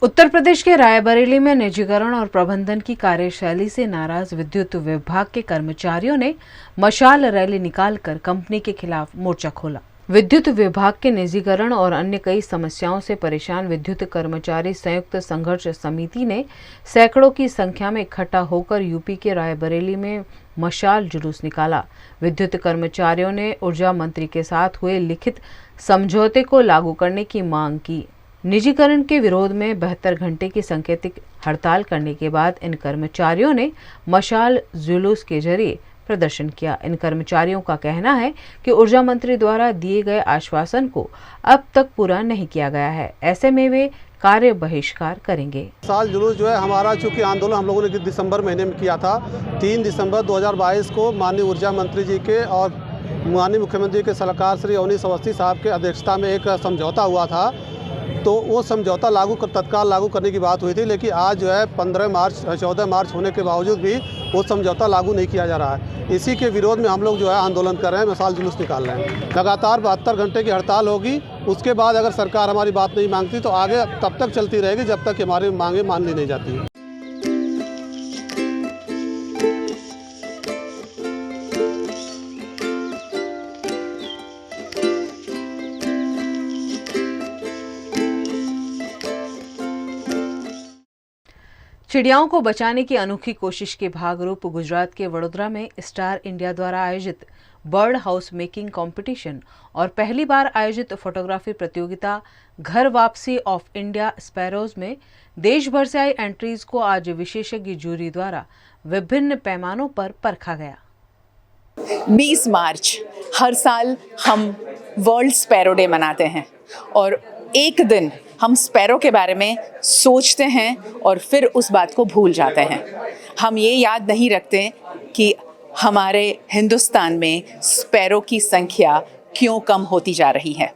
उत्तर प्रदेश के रायबरेली में निजीकरण और प्रबंधन की कार्यशैली से नाराज विद्युत विभाग के कर्मचारियों ने मशाल रैली निकालकर कंपनी के खिलाफ मोर्चा खोला। विद्युत विभाग के निजीकरण और अन्य कई समस्याओं से परेशान विद्युत कर्मचारी संयुक्त संघर्ष समिति ने सैकड़ों की संख्या में इकट्ठा होकर यूपी के रायबरेली में मशाल जुलूस निकाला। विद्युत कर्मचारियों ने ऊर्जा मंत्री के साथ हुए लिखित समझौते को लागू करने की मांग की। निजीकरण के विरोध में 72 घंटे की सांकेतिक हड़ताल करने के बाद इन कर्मचारियों ने मशाल जुलूस के जरिए प्रदर्शन किया। इन कर्मचारियों का कहना है कि ऊर्जा मंत्री द्वारा दिए गए आश्वासन को अब तक पूरा नहीं किया गया है, ऐसे में वे कार्य बहिष्कार करेंगे। साल जुलूस जो है हमारा, चूंकि आंदोलन हम लोगों ने दिसंबर महीने में किया था, 3 दिसंबर 2022 को माननीय ऊर्जा मंत्री जी के और माननीय मुख्यमंत्री के सलाहकार श्री अवनीश अवस्थी साहब के अध्यक्षता में एक समझौता हुआ था, तो वो समझौता तत्काल लागू करने की बात हुई थी। लेकिन आज जो है 14 मार्च होने के बावजूद भी वो समझौता लागू नहीं किया जा रहा है। इसी के विरोध में हम लोग जो है आंदोलन कर रहे हैं, मशाल जुलूस निकाल रहे हैं। लगातार 72 घंटे की हड़ताल होगी। उसके बाद अगर सरकार हमारी बात नहीं मांगती तो आगे तब तक चलती रहेगी जब तक हमारी मांगें मान ली नहीं जाती है। चिड़ियाओं को बचाने की अनोखी कोशिश के भागरूप गुजरात के वडोदरा में स्टार इंडिया द्वारा आयोजित बर्ड हाउस मेकिंग कंपटीशन और पहली बार आयोजित फोटोग्राफी प्रतियोगिता घर वापसी ऑफ इंडिया स्पैरोज में देश भर से आई एंट्रीज को आज विशेषज्ञ जूरी द्वारा विभिन्न पैमानों पर परखा गया। 20 मार्च हर साल हम वर्ल्ड स्पैरो डे मनाते हैं और एक दिन हम स्पैरो के बारे में सोचते हैं और फिर उस बात को भूल जाते हैं। हम ये याद नहीं रखते कि हमारे हिंदुस्तान में स्पैरो की संख्या क्यों कम होती जा रही है,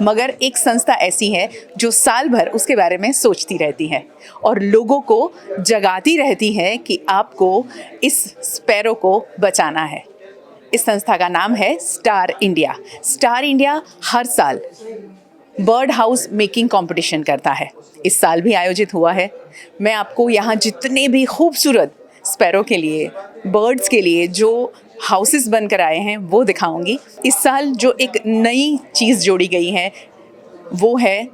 मगर एक संस्था ऐसी है जो साल भर उसके बारे में सोचती रहती है और लोगों को जगाती रहती है कि आपको इस स्पैरो को बचाना है। इस संस्था का नाम है स्टार इंडिया। स्टार इंडिया हर साल बर्ड हाउस मेकिंग कंपटीशन करता है। इस साल भी आयोजित हुआ है। मैं आपको यहाँ जितने भी खूबसूरत स्पैरो के लिए बर्ड्स के लिए जो हाउसेस बनकर आए हैं वो दिखाऊंगी। इस साल जो एक नई चीज़ जोड़ी गई है वो है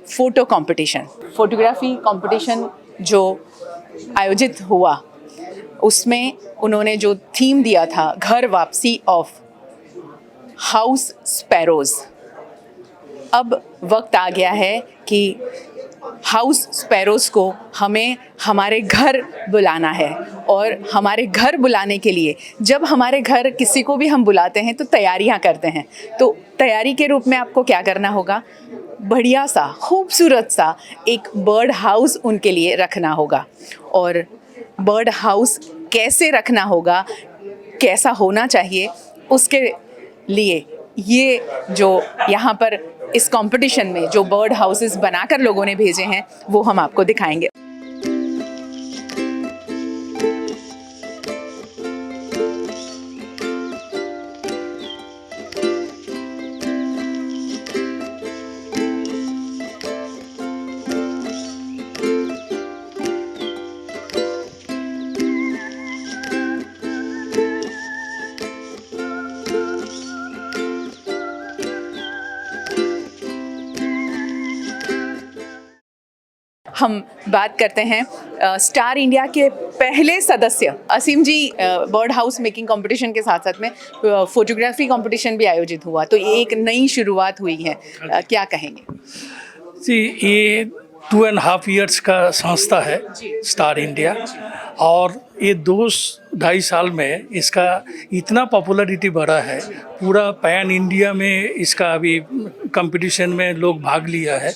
फ़ोटो कंपटीशन। फ़ोटोग्राफी कंपटीशन जो आयोजित हुआ उसमें उन्होंने जो थीम दिया था घर वापसी ऑफ हाउस स्पैरोज़। अब वक्त आ गया है कि हाउस स्पैरोज़ को हमें हमारे घर बुलाना है, और हमारे घर बुलाने के लिए जब हमारे घर किसी को भी हम बुलाते हैं तो तैयारियां करते हैं। तो तैयारी के रूप में आपको क्या करना होगा, बढ़िया सा खूबसूरत सा एक बर्ड हाउस उनके लिए रखना होगा। और बर्ड हाउस कैसे रखना होगा, कैसा होना चाहिए, उसके लिए ये जो यहाँ पर इस कंपटीशन में जो बर्ड हाउसेस बनाकर लोगों ने भेजे हैं वो हम आपको दिखाएंगे। हम बात करते हैं स्टार इंडिया के पहले सदस्य असीम जी। बर्ड हाउस मेकिंग कंपटीशन के साथ साथ में फोटोग्राफी कंपटीशन भी आयोजित हुआ, तो ये एक नई शुरुआत हुई है, क्या कहेंगे? जी, ये 2.5 years का संस्था है स्टार इंडिया, और ये 2-2.5 साल में इसका इतना पॉपुलैरिटी बढ़ा है, पूरा पैन इंडिया में इसका अभी कंपटीशन में लोग भाग लिया है।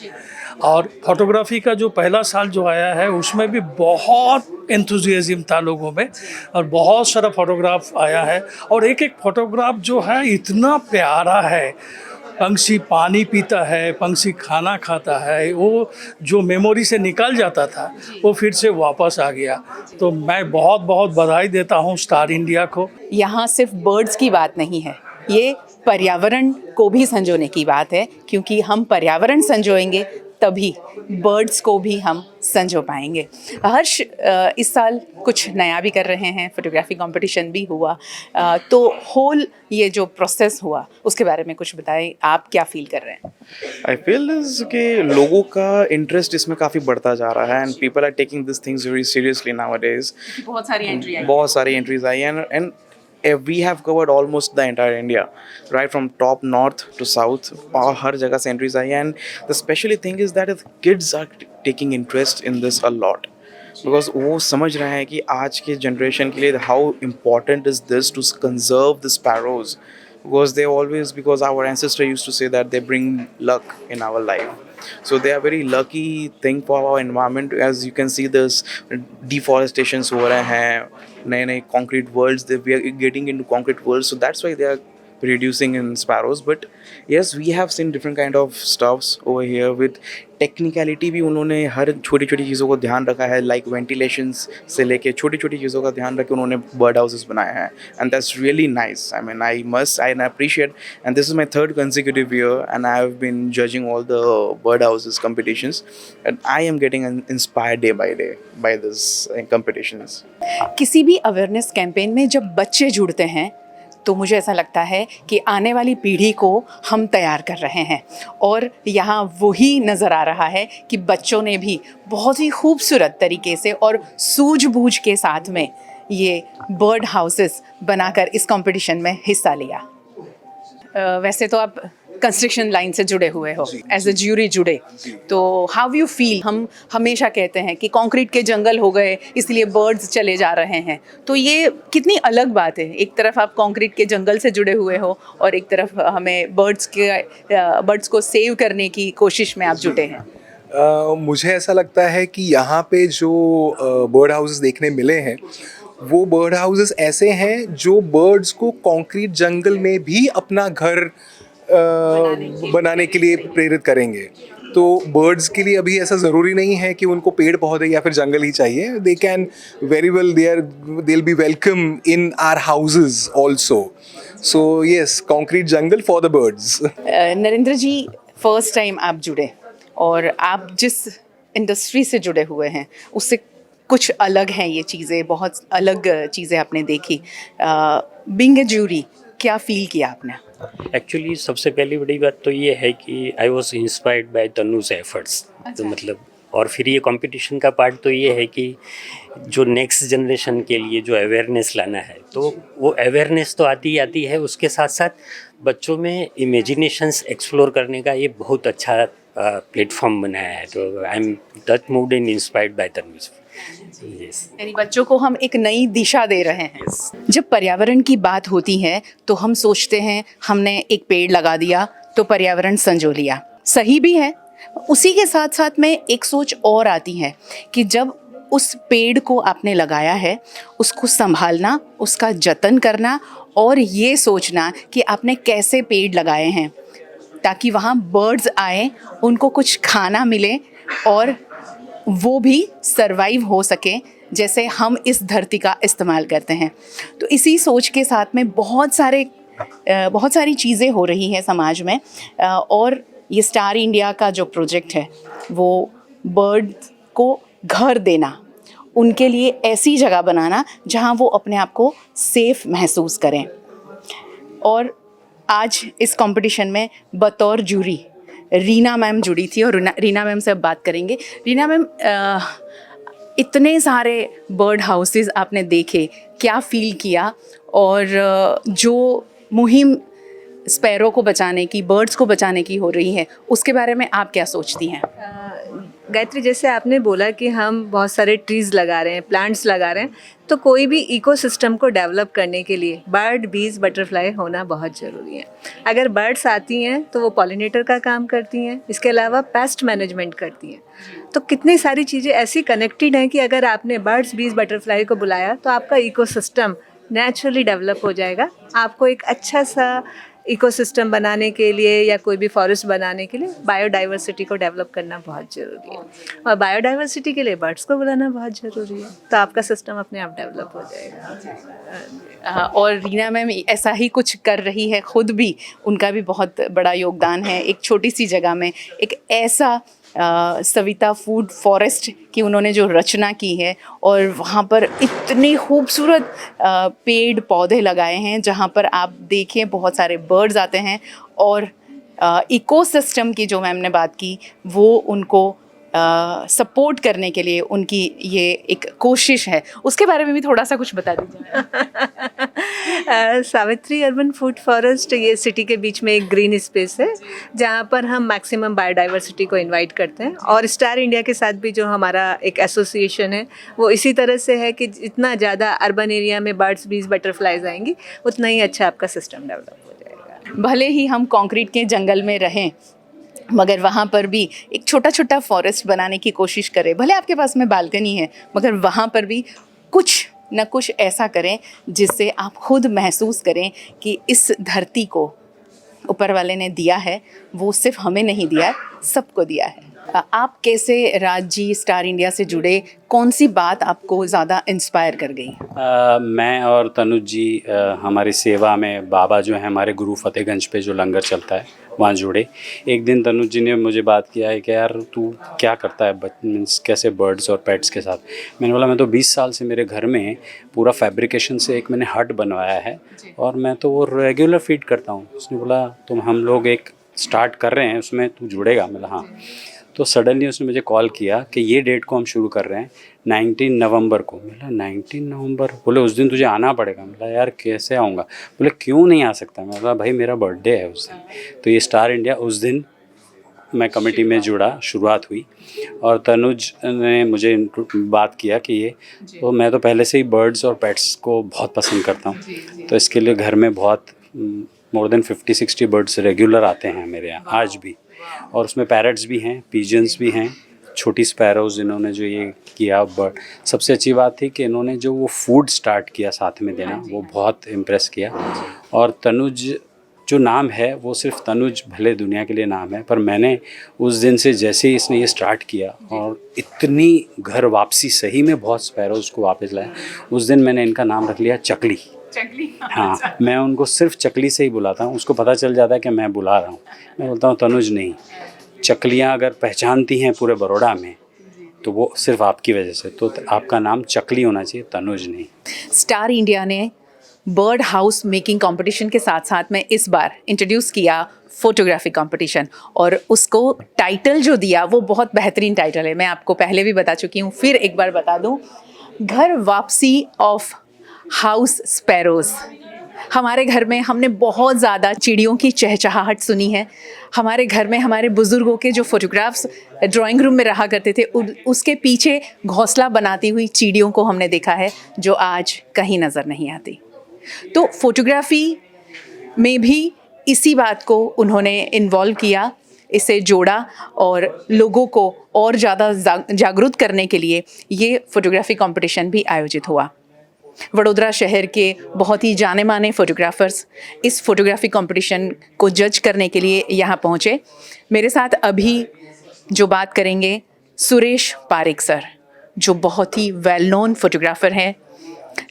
और फोटोग्राफी का जो पहला साल जो आया है उसमें भी बहुत एंथुजियाज्म था लोगों में, और बहुत सारा फोटोग्राफ आया है, और एक एक फोटोग्राफ जो है इतना प्यारा है। पंछी पानी पीता है, पंछी खाना खाता है, वो जो मेमोरी से निकल जाता था वो फिर से वापस आ गया। तो मैं बहुत बहुत बधाई देता हूँ स्टार इंडिया को। यहाँ सिर्फ बर्ड्स की बात नहीं है, ये पर्यावरण को भी संजोने की बात है, क्योंकि हम पर्यावरण संजोएंगे तभी बर्ड्स को भी हम संजो पाएंगे। हर्ष इस साल कुछ नया भी कर रहे हैं, फोटोग्राफी कंपटीशन भी हुआ, तो होल ये जो प्रोसेस हुआ उसके बारे में कुछ बताएं, आप क्या फील कर रहे हैं? आई फील इज कि लोगों का इंटरेस्ट इसमें काफ़ी बढ़ता जा रहा है, and people are taking this things very seriously nowadays. बहुत सारी एंट्रीज आई and we have covered almost the entire India, right from top north to south, और हर जगह से entries I. and the special thing is that the kids are taking interest in this a lot, because वो समझ रहे हैं कि आज के generation के लिए how important is this to conserve the sparrows, because our ancestor used to say that they bring luck in our life. So they are very lucky thing for our environment. As you can see, this deforestations हो रहे हैं, नए concrete worlds, we are getting into concrete worlds, so that's why they are reducing in sparrows. But yes, we have seen different kind of stuffs over here with technicality भी उन्होंने हर छोटी छोटी चीज़ों को ध्यान रखा है, लाइक वेंटिलेशंस से लेके छोटी छोटी चीज़ों का ध्यान रख के उन्होंने बर्ड हाउसेस बनाए हैं, and that's really nice. I mean I appreciate, and this is my 3rd consecutive year, and I have been judging all the bird houses competitions, and I am getting inspired day by day by this competitions. किसी भी awareness campaign में जब बच्चे जुड़ते हैं तो मुझे ऐसा लगता है कि आने वाली पीढ़ी को हम तैयार कर रहे हैं, और यहाँ वही नज़र आ रहा है कि बच्चों ने भी बहुत ही खूबसूरत तरीके से और सूझबूझ के साथ में ये बर्ड हाउसेस बनाकर इस कंपटीशन में हिस्सा लिया। वैसे तो आप कंस्ट्रक्शन लाइन से जुड़े हुए हो, एज अ ज्यूरी जुड़े, तो हाउ यू फील? हम हमेशा कहते हैं कि कंक्रीट के जंगल हो गए इसलिए बर्ड्स चले जा रहे हैं, तो ये कितनी अलग बात है। एक तरफ आप कंक्रीट के जंगल से जुड़े हुए हो और एक तरफ हमें बर्ड्स को सेव करने की कोशिश में आप जुटे हैं। मुझे ऐसा लगता है कि यहाँ पे जो बर्ड हाउसेस देखने मिले हैं वो बर्ड हाउसेस ऐसे हैं जो बर्ड्स को कंक्रीट जंगल में भी अपना घर बनाने के लिए प्रेरित करेंगे। तो बर्ड्स के लिए अभी ऐसा ज़रूरी नहीं है कि उनको पेड़ पौधे या फिर जंगल ही चाहिए। They can very well they'll be welcome in our houses also. So yes, concrete jungle for the birds. Narendra ji, first time आप जुड़े और आप जिस इंडस्ट्री से जुड़े हुए हैं उससे कुछ अलग हैं ये चीज़ें, बहुत अलग चीज़ें आपने देखी। बीइंग ए जूरी, क्या फील किया आपने? एक्चुअली सबसे पहली बड़ी बात तो ये है कि I was inspired by Tanuj efforts. तो मतलब और फिर ये कंपटीशन का पार्ट तो ये है कि जो नेक्स्ट जनरेशन के लिए जो अवेयरनेस लाना है, तो वो अवेयरनेस तो आती ही आती है, उसके साथ साथ बच्चों में इमेजिनेशंस एक्सप्लोर करने का ये बहुत अच्छा प्लेटफॉर्म बनाया है। तो I am touch moved and inspired by Tanuj. यानी बच्चों को हम एक नई दिशा दे रहे हैं। जब पर्यावरण की बात होती है तो हम सोचते हैं हमने एक पेड़ लगा दिया तो पर्यावरण संजो लिया, सही भी है। उसी के साथ साथ में एक सोच और आती है कि जब उस पेड़ को आपने लगाया है, उसको संभालना, उसका जतन करना और ये सोचना कि आपने कैसे पेड़ लगाए हैं ताकि वहाँ बर्ड्स आए, उनको कुछ खाना मिले और वो भी सरवाइव हो सके जैसे हम इस धरती का इस्तेमाल करते हैं। तो इसी सोच के साथ में बहुत सारी चीज़ें हो रही हैं समाज में। और ये स्टार इंडिया का जो प्रोजेक्ट है वो बर्ड को घर देना, उनके लिए ऐसी जगह बनाना जहां वो अपने आप को सेफ महसूस करें। और आज इस कंपटीशन में बतौर जूरी रीना मैम जुड़ी थी और रीना मैम से अब बात करेंगे। रीना मैम, इतने सारे बर्ड हाउसेस आपने देखे, क्या फील किया? और जो मुहिम स्पैरो को बचाने की, बर्ड्स को बचाने की हो रही है, उसके बारे में आप क्या सोचती हैं? गायत्री, जैसे आपने बोला कि हम बहुत सारे ट्रीज़ लगा रहे हैं, प्लांट्स लगा रहे हैं, तो कोई भी इकोसिस्टम को डेवलप करने के लिए बर्ड, बीज, बटरफ्लाई होना बहुत ज़रूरी है। अगर बर्ड्स आती हैं तो वो पॉलिनेटर का काम करती हैं, इसके अलावा पेस्ट मैनेजमेंट करती हैं। तो कितनी सारी चीज़ें ऐसी कनेक्टेड हैं कि अगर आपने बर्ड्स, बीज, बटरफ्लाई को बुलाया तो आपका इकोसिस्टम नेचुरली डेवलप हो जाएगा। आपको एक अच्छा सा इकोसिस्टम बनाने के लिए या कोई भी फॉरेस्ट बनाने के लिए बायोडाइवर्सिटी को डेवलप करना बहुत ज़रूरी है, और बायोडाइवर्सिटी के लिए बर्ड्स को बुलाना बहुत ज़रूरी है। तो आपका सिस्टम अपने आप डेवलप हो जाएगा। और रीना मैम ऐसा ही कुछ कर रही है खुद भी, उनका भी बहुत बड़ा योगदान है। एक छोटी सी जगह में एक ऐसा सविता फूड फॉरेस्ट की उन्होंने जो रचना की है और वहाँ पर इतने खूबसूरत पेड़ पौधे लगाए हैं जहाँ पर आप देखें बहुत सारे बर्ड्स आते हैं। और इकोसिस्टम की जो मैम ने बात की वो उनको सपोर्ट करने के लिए उनकी ये एक कोशिश है, उसके बारे में भी थोड़ा सा कुछ बता दीजिए। सावित्री अर्बन फूड फॉरेस्ट ये सिटी के बीच में एक ग्रीन स्पेस है जहाँ पर हम मैक्सिमम बायोडाइवर्सिटी को इनवाइट करते हैं। और स्टार इंडिया के साथ भी जो हमारा एक एसोसिएशन है वो इसी तरह से है कि जितना ज़्यादा अर्बन एरिया में बर्ड्स, बीज, बटरफ्लाइज आएंगी उतना ही अच्छा आपका सिस्टम डेवलप हो जाएगा। भले ही हम कंक्रीट के जंगल में रहें मगर वहाँ पर भी एक छोटा छोटा फॉरेस्ट बनाने की कोशिश करें। भले आपके पास में बालकनी है मगर वहाँ पर भी कुछ न कुछ ऐसा करें जिससे आप खुद महसूस करें कि इस धरती को ऊपर वाले ने दिया है, वो सिर्फ हमें नहीं दिया, सबको दिया है। आप कैसे राज जी स्टार इंडिया से जुड़े? कौन सी बात आपको ज़्यादा इंस्पायर कर गई? मैं और तनुज जी हमारी सेवा में बाबा जो है हमारे गुरु फतेहगंज पे जो लंगर चलता है वहाँ जुड़े। एक दिन तनुज जी ने मुझे बात किया है कि यार तू क्या करता है मीन्स कैसे बर्ड्स और पेट्स के साथ। मैंने बोला मैं तो 20 साल से मेरे घर में पूरा फैब्रिकेशन से एक मैंने हट बनवाया है और मैं तो वो रेगुलर फीड करता हूँ। उसने बोला तुम हम लोग एक स्टार्ट कर रहे हैं उसमें तू जुड़ेगा? मैं हाँ। तो सडनली उसने मुझे कॉल किया कि ये डेट को हम शुरू कर रहे हैं 19 नवंबर को। बोला 19 नवंबर? बोले उस दिन तुझे आना पड़ेगा। बोला यार कैसे आऊँगा? बोले क्यों नहीं आ सकता? मैं बोला भाई मेरा बर्थडे है उस दिन। तो ये स्टार इंडिया उस दिन मैं कमेटी में जुड़ा, शुरुआत हुई और तनुज ने मुझे बात किया कि ये तो मैं तो पहले से ही बर्ड्स और पेट्स को बहुत पसंद करता हूँ। तो इसके लिए घर में बहुत मोर देन 50-60 बर्ड्स रेगुलर आते हैं मेरे यहाँ आज भी। और उसमें पैरट्स भी हैं, पिजन्स भी हैं, छोटी स्पैरोज। इन्होंने जो ये किया बर्ड, सबसे अच्छी बात थी कि इन्होंने जो वो फूड स्टार्ट किया साथ में देना, वो बहुत इम्प्रेस किया। और तनुज जो नाम है वो सिर्फ तनुज भले दुनिया के लिए नाम है, पर मैंने उस दिन से जैसे ही इसने ये स्टार्ट किया और इतनी घर वापसी, सही में बहुत स्पैरोज को वापस लाया, उस दिन मैंने इनका नाम रख लिया चकली। हाँ, मैं उनको सिर्फ चकली से ही बुलाता हूँ। उसको पता चल जाता है कि मैं बुला रहा हूँ। मैं बोलता हूँ तनुज नहीं, चकलियाँ अगर पहचानती हैं पूरे बड़ौदा में तो वो सिर्फ आपकी वजह से। तो आपका नाम चकली होना चाहिए, तनुज नहीं। स्टार इंडिया ने बर्ड हाउस मेकिंग कंपटीशन के साथ साथ में इस बार इंट्रोड्यूस किया फोटोग्राफी कंपटीशन, और उसको टाइटल जो दिया वो बहुत बेहतरीन टाइटल है। मैं आपको पहले भी बता चुकी हूँ, फिर एक बार बता दूँ, घर वापसी ऑफ हाउस स्पैरोज़। हमारे घर में हमने बहुत ज़्यादा चिड़ियों की चहचहाहट सुनी है। हमारे घर में हमारे बुज़ुर्गों के जो फोटोग्राफ्स ड्राइंग रूम में रहा करते थे, उसके पीछे घोंसला बनाती हुई चिड़ियों को हमने देखा है, जो आज कहीं नज़र नहीं आती। तो फोटोग्राफी में भी इसी बात को उन्होंने इन्वॉल्व किया, इसे जोड़ा, और लोगों को और ज़्यादा जागरूक करने के लिए ये फोटोग्राफी कंपटीशन भी आयोजित हुआ। वडोदरा शहर के बहुत ही जाने माने फोटोग्राफर्स इस फोटोग्राफी कंपटीशन को जज करने के लिए यहाँ पहुँचे। मेरे साथ अभी जो बात करेंगे सुरेश पारेख सर, जो बहुत ही वेल नोन फोटोग्राफर हैं।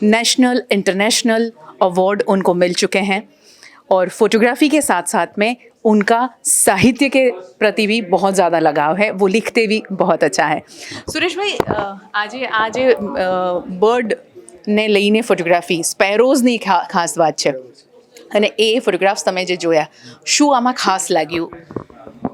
नेशनल इंटरनेशनल अवार्ड उनको मिल चुके हैं, और फोटोग्राफी के साथ साथ में उनका साहित्य के प्रति भी बहुत ज़्यादा लगाव है, वो लिखते भी बहुत अच्छा है। सुरेश भाई, आज बर्ड ने લઈને ફોટોગ્રાફી સ્પેરોઝની ખાસ વાત છે, અને એ ફોટોગ્રાફ્સ તમે જે જોયા, શું આમાં ખાસ લાગ્યું?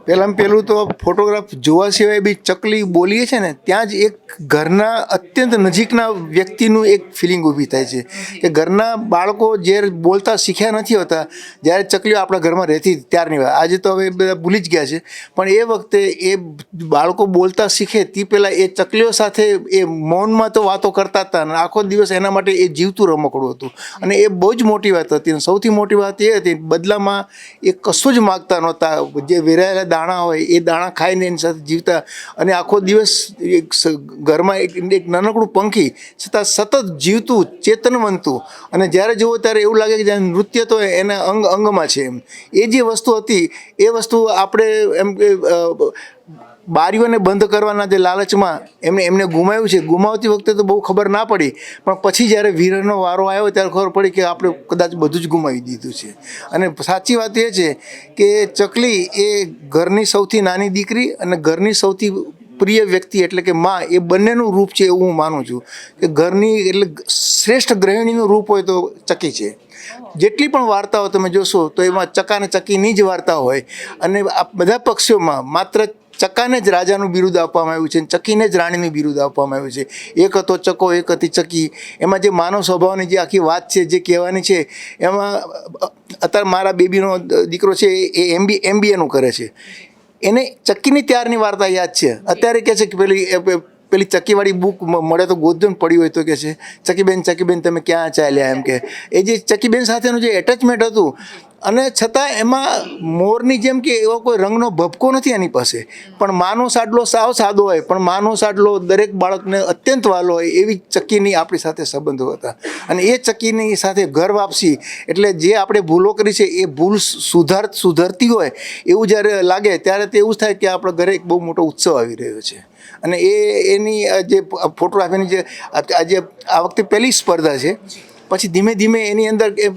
પહેલાં પહેલું તો ફોટોગ્રાફ જોવા સિવાય બી ચકલી બોલીએ છે ને, ત્યાં જ એક ઘરના અત્યંત નજીકના વ્યક્તિનું એક ફિલિંગ ઊભી થાય છે કે ઘરના બાળકો જે બોલતા શીખ્યા નથી હોતા, જ્યારે ચકલીઓ આપણા ઘરમાં રહેતી ત્યારની વાત, આજે તો હવે બધા ભૂલી જ ગયા છે, પણ એ વખતે એ બાળકો બોલતા શીખે તે પહેલાં એ ચકલીઓ સાથે એ મૌનમાં તો વાતો કરતા હતા, અને આખો દિવસ એના માટે એ જીવતું રમકડું હતું, અને એ બહુ જ મોટી વાત હતી। અને સૌથી મોટી વાત એ હતી, બદલામાં એ કશું જ માગતા નહોતા, જે વેરાયેલા દાણા હોય એ દાણા ખાઈને એની સાથે જીવતા, અને આખો દિવસ ઘરમાં એક નાનકડું પંખી છતાં સતત જીવતું ચેતનવંતું, અને જ્યારે જુઓ ત્યારે એવું લાગે કે જ્યારે નૃત્ય તો એના અંગમાં છે એમ। એ જે વસ્તુ હતી એ વસ્તુ આપણે એમ કે બારીઓને બંધ કરવાના જે લાલચમાં એમને ગુમાવ્યું છે। ગુમાવતી વખતે તો બહુ ખબર ના પડી, પણ પછી જ્યારે વીરનો વારો આવ્યો ત્યારે ખબર પડી કે આપણે કદાચ બધું જ ગુમાવી દીધું છે। અને સાચી વાત એ છે કે ચકલી એ ઘરની સૌથી નાની દીકરી અને ઘરની સૌથી પ્રિય વ્યક્તિ એટલે કે માં, એ બંનેનું રૂપ છે એવું હું માનું છું કે ઘરની એટલે શ્રેષ્ઠ ગૃહિણીનું રૂપ હોય તો ચકી છે। જેટલી પણ વાર્તાઓ તમે જોશો તો એમાં ચકા અને ચકીની જ વાર્તા હોય, અને આ બધા પક્ષીઓમાં માત્ર ચકાને જ રાજાનું બિરુદ આપવામાં આવ્યું છે, ચકીને જ રાણીનું બિરુદ આપવામાં આવ્યું છે। એક હતો ચકો, એક હતી ચકી। એમાં જે માનવ સ્વભાવની જે આખી વાત છે, જે કહેવાની છે, એમાં અત્યારે મારા બેબીનો દીકરો છે એ MBA કરે છે, એને ચક્કીની ત્યારની વાર્તા યાદ છે। અત્યારે કહે છે કે પેલી ચક્કીવાળી બુક મળે તો ગોદન પડી હોય તો કહે છે ચકીબેન તમે ક્યાં ચાલ્યા, એમ કે એ જે ચકીબેન સાથેનું જે એટેચમેન્ટ હતું, અને છતાં એમાં મોરની જેમ કે એવો કોઈ રંગનો ભપકો નથી એની પાસે, પણ માનો સાડલો સાવ સાદો હોય, પણ માનો સાડલો દરેક બાળકને અત્યંત વાલો હોય, એવી ચક્કીની આપણી સાથે સંબંધો હતા। અને એ ચક્કીની સાથે ઘર વાપસી એટલે જે આપણે ભૂલો કરી છે એ ભૂલ સુધરતી હોય એવું જ્યારે લાગે ત્યારે તો એવું જ થાય કે આપણા ઘરે એક બહુ મોટો ઉત્સવ આવી રહ્યો છે। અને એની જે ફોટોગ્રાફીની જે આજે આ વખતે પહેલી સ્પર્ધા છે, પછી ધીમે ધીમે એની અંદર એ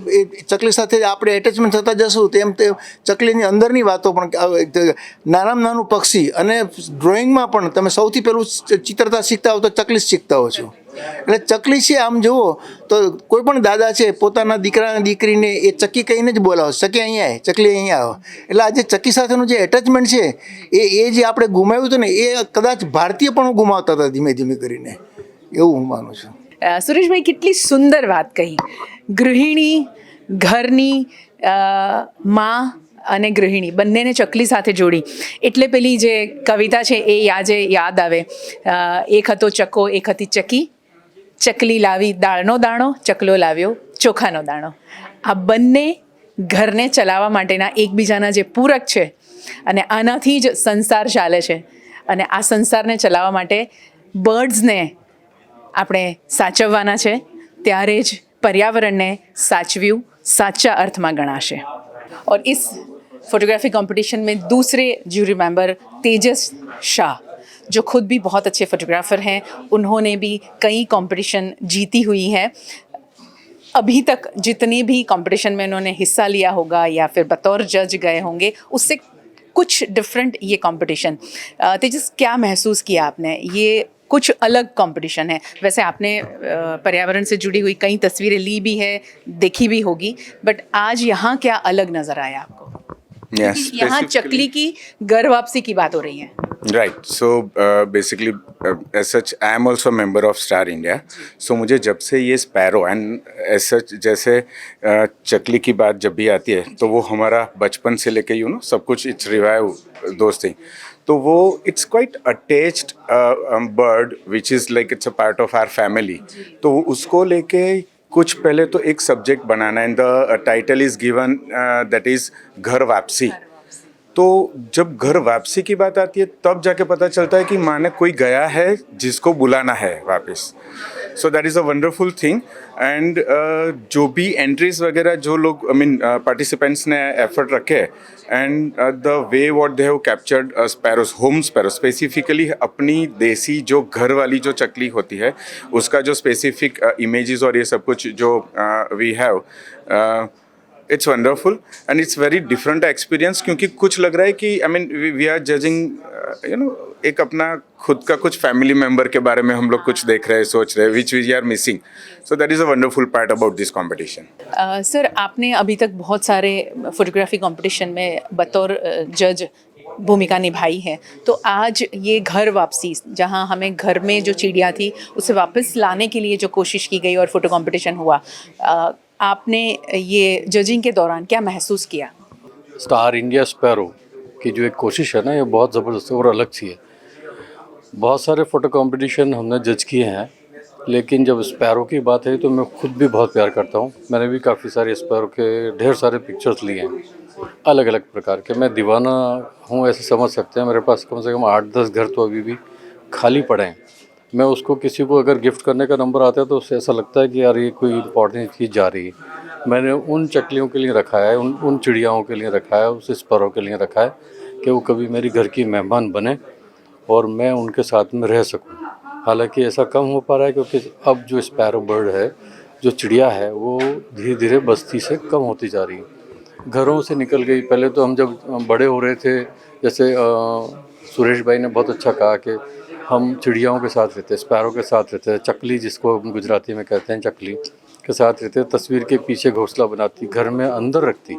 ચકલી સાથે આપણે એટેચમેન્ટ થતા જશું તેમ તે ચકલીની અંદરની વાતો પણ, નાનામાં નાનું પક્ષી, અને ડ્રોઈંગમાં પણ તમે સૌથી પહેલું ચિત્રતા શીખતા હો તો ચકલી શીખતા હો છો। એટલે ચકલી છે, આમ જુઓ તો કોઈ પણ દાદા છે પોતાના દીકરા દીકરીને એ ચકી કહીને જ બોલાવો, ચકી અહીંયા આવે, ચકલી અહીંયા આવો। એટલે આજે ચકી સાથેનું જે એટેચમેન્ટ છે એ જે આપણે ગુમાવ્યું હતું ને, એ કદાચ ભારતીય પણ ગુમાવતા હતા ધીમે ધીમે કરીને, એવું હું માનું છું। સુરેશભાઈ, કેટલી સુંદર વાત કહી। ગૃહિણી, ઘરની માં અને ગૃહિણી બંનેને ચકલી સાથે જોડી, એટલે પેલી જે કવિતા છે એ યાદ આવે। એક હતો ચકો, એક હતી ચકી, ચકલી લાવી દાળનો દાણો, ચકલો લાવ્યો ચોખાનો દાણો। આ બંને ઘરને ચલાવવા માટેના એકબીજાના જે પૂરક છે, અને આનાથી જ સંસાર ચાલે છે, અને આ સંસારને ચલાવવા માટે બર્ડ્સને આપણે સાચવવાના છે, ત્યારે જ पर्यावरण ने साचव्यू साचा अर्थ में गणाशे। और इस फोटोग्राफी कंपटीशन में दूसरे ज्यूरी मेंबर तेजस शाह, जो खुद भी बहुत अच्छे फोटोग्राफर हैं, उन्होंने भी कई कंपटीशन जीती हुई हैं। अभी तक जितने भी कंपटीशन में उन्होंने हिस्सा लिया होगा या फिर बतौर जज गए होंगे, उससे कुछ डिफरेंट ये कंपटीशन। तेजस, क्या महसूस किया आपने? ये कुछ अलग कंपटीशन है। वैसे आपने पर्यावरण से जुड़ी हुई कई तस्वीरें ली भी है, देखी भी होगी, बट आज यहाँ क्या अलग नज़र आया आपको? यहाँ चकली की घर वापसी की बात हो रही है। Right. So basically, as such, I am also a member of Star India. So मुझे जब से ये स्पैरो and as such जैसे चकली की बात जब भी आती है तो वो हमारा बचपन से लेके सब कुछ इट्स रिवाइव दोस्त थिंग, तो वो it's quite attached bird which is like it's a part of our family. तो उसको लेके कुछ पहले तो एक सब्जेक्ट बनाना and the title is given that is Ghar Wapsi. तो जब घर वापसी की बात आती है तब जाके पता चलता है कि माने कोई गया है जिसको बुलाना है वापस। सो that is a wonderful thing. And जो भी एंट्रीज वगैरह जो लोग पार्टिसिपेंट्स ने एफर्ट रखे and the way what they have captured sparrows, home sparrow specifically अपनी देसी जो घर वाली जो चकली होती है उसका जो स्पेसिफिक इमेजेस और ये सब कुछ जो we have, it's wonderful and it's very different experience. क्योंकि कुछ लग रहा है कि वी आर जजिंग एक अपना खुद का कुछ फैमिली मेम्बर के बारे में हम लोग कुछ देख रहे हैं, सोच रहे हैं, which we are missing. So that is a wonderful part about this competition. Sir, आपने अभी तक बहुत सारे फोटोग्राफी कंपटीशन में बतौर जज भूमिका निभाई है, तो आज ये घर वापसी, जहाँ हमें घर में जो चिड़िया थी उसे वापस लाने के लिए जो कोशिश की गई और फोटो कंपटीशन हुआ, आपने ये जजिंग के दौरान क्या महसूस किया? स्टार इंडिया स्पैरो की जो एक कोशिश है ना, ये बहुत ज़बरदस्त और अलग सी है। बहुत सारे फ़ोटो कंपटीशन हमने जज किए हैं, लेकिन जब स्पैरो की बात है तो मैं खुद भी बहुत प्यार करता हूँ। मैंने भी काफ़ी सारे स्पैरो के ढेर सारे पिक्चर्स लिए हैं, अलग अलग प्रकार के। मैं दीवाना हूँ ऐसे समझ सकते हैं। मेरे पास कम से कम 8-10 घर तो अभी भी खाली पड़े हैं। मैं उसको किसी को अगर गिफ्ट करने का नंबर आता है तो उससे ऐसा लगता है कि यार ये कोई इंपॉर्टेंट चीज़ जा रही है। मैंने उन चकलियों के लिए रखा है, उन चिड़ियाओं के लिए रखा है, उस स्पैरो के लिए रखा है कि वो कभी मेरी घर की मेहमान बने और मैं उनके साथ में रह सकूं। हालांकि ऐसा कम हो पा रहा है क्योंकि अब जो स्पैरो बर्ड है, जो चिड़िया है, वो धीरे धीरे बस्ती से कम होती जा रही है, घरों से निकल गई। पहले तो हम जब बड़े हो रहे थे, जैसे सुरेश भाई ने बहुत अच्छा कहा कि हम चिड़ियाओं के साथ रहते, स्पैरो के साथ रहते, चकली जिसको गुजराती में कहते हैं चकली के साथ रहते, तस्वीर के पीछे घोंसला बनाती, घर में अंदर रखती,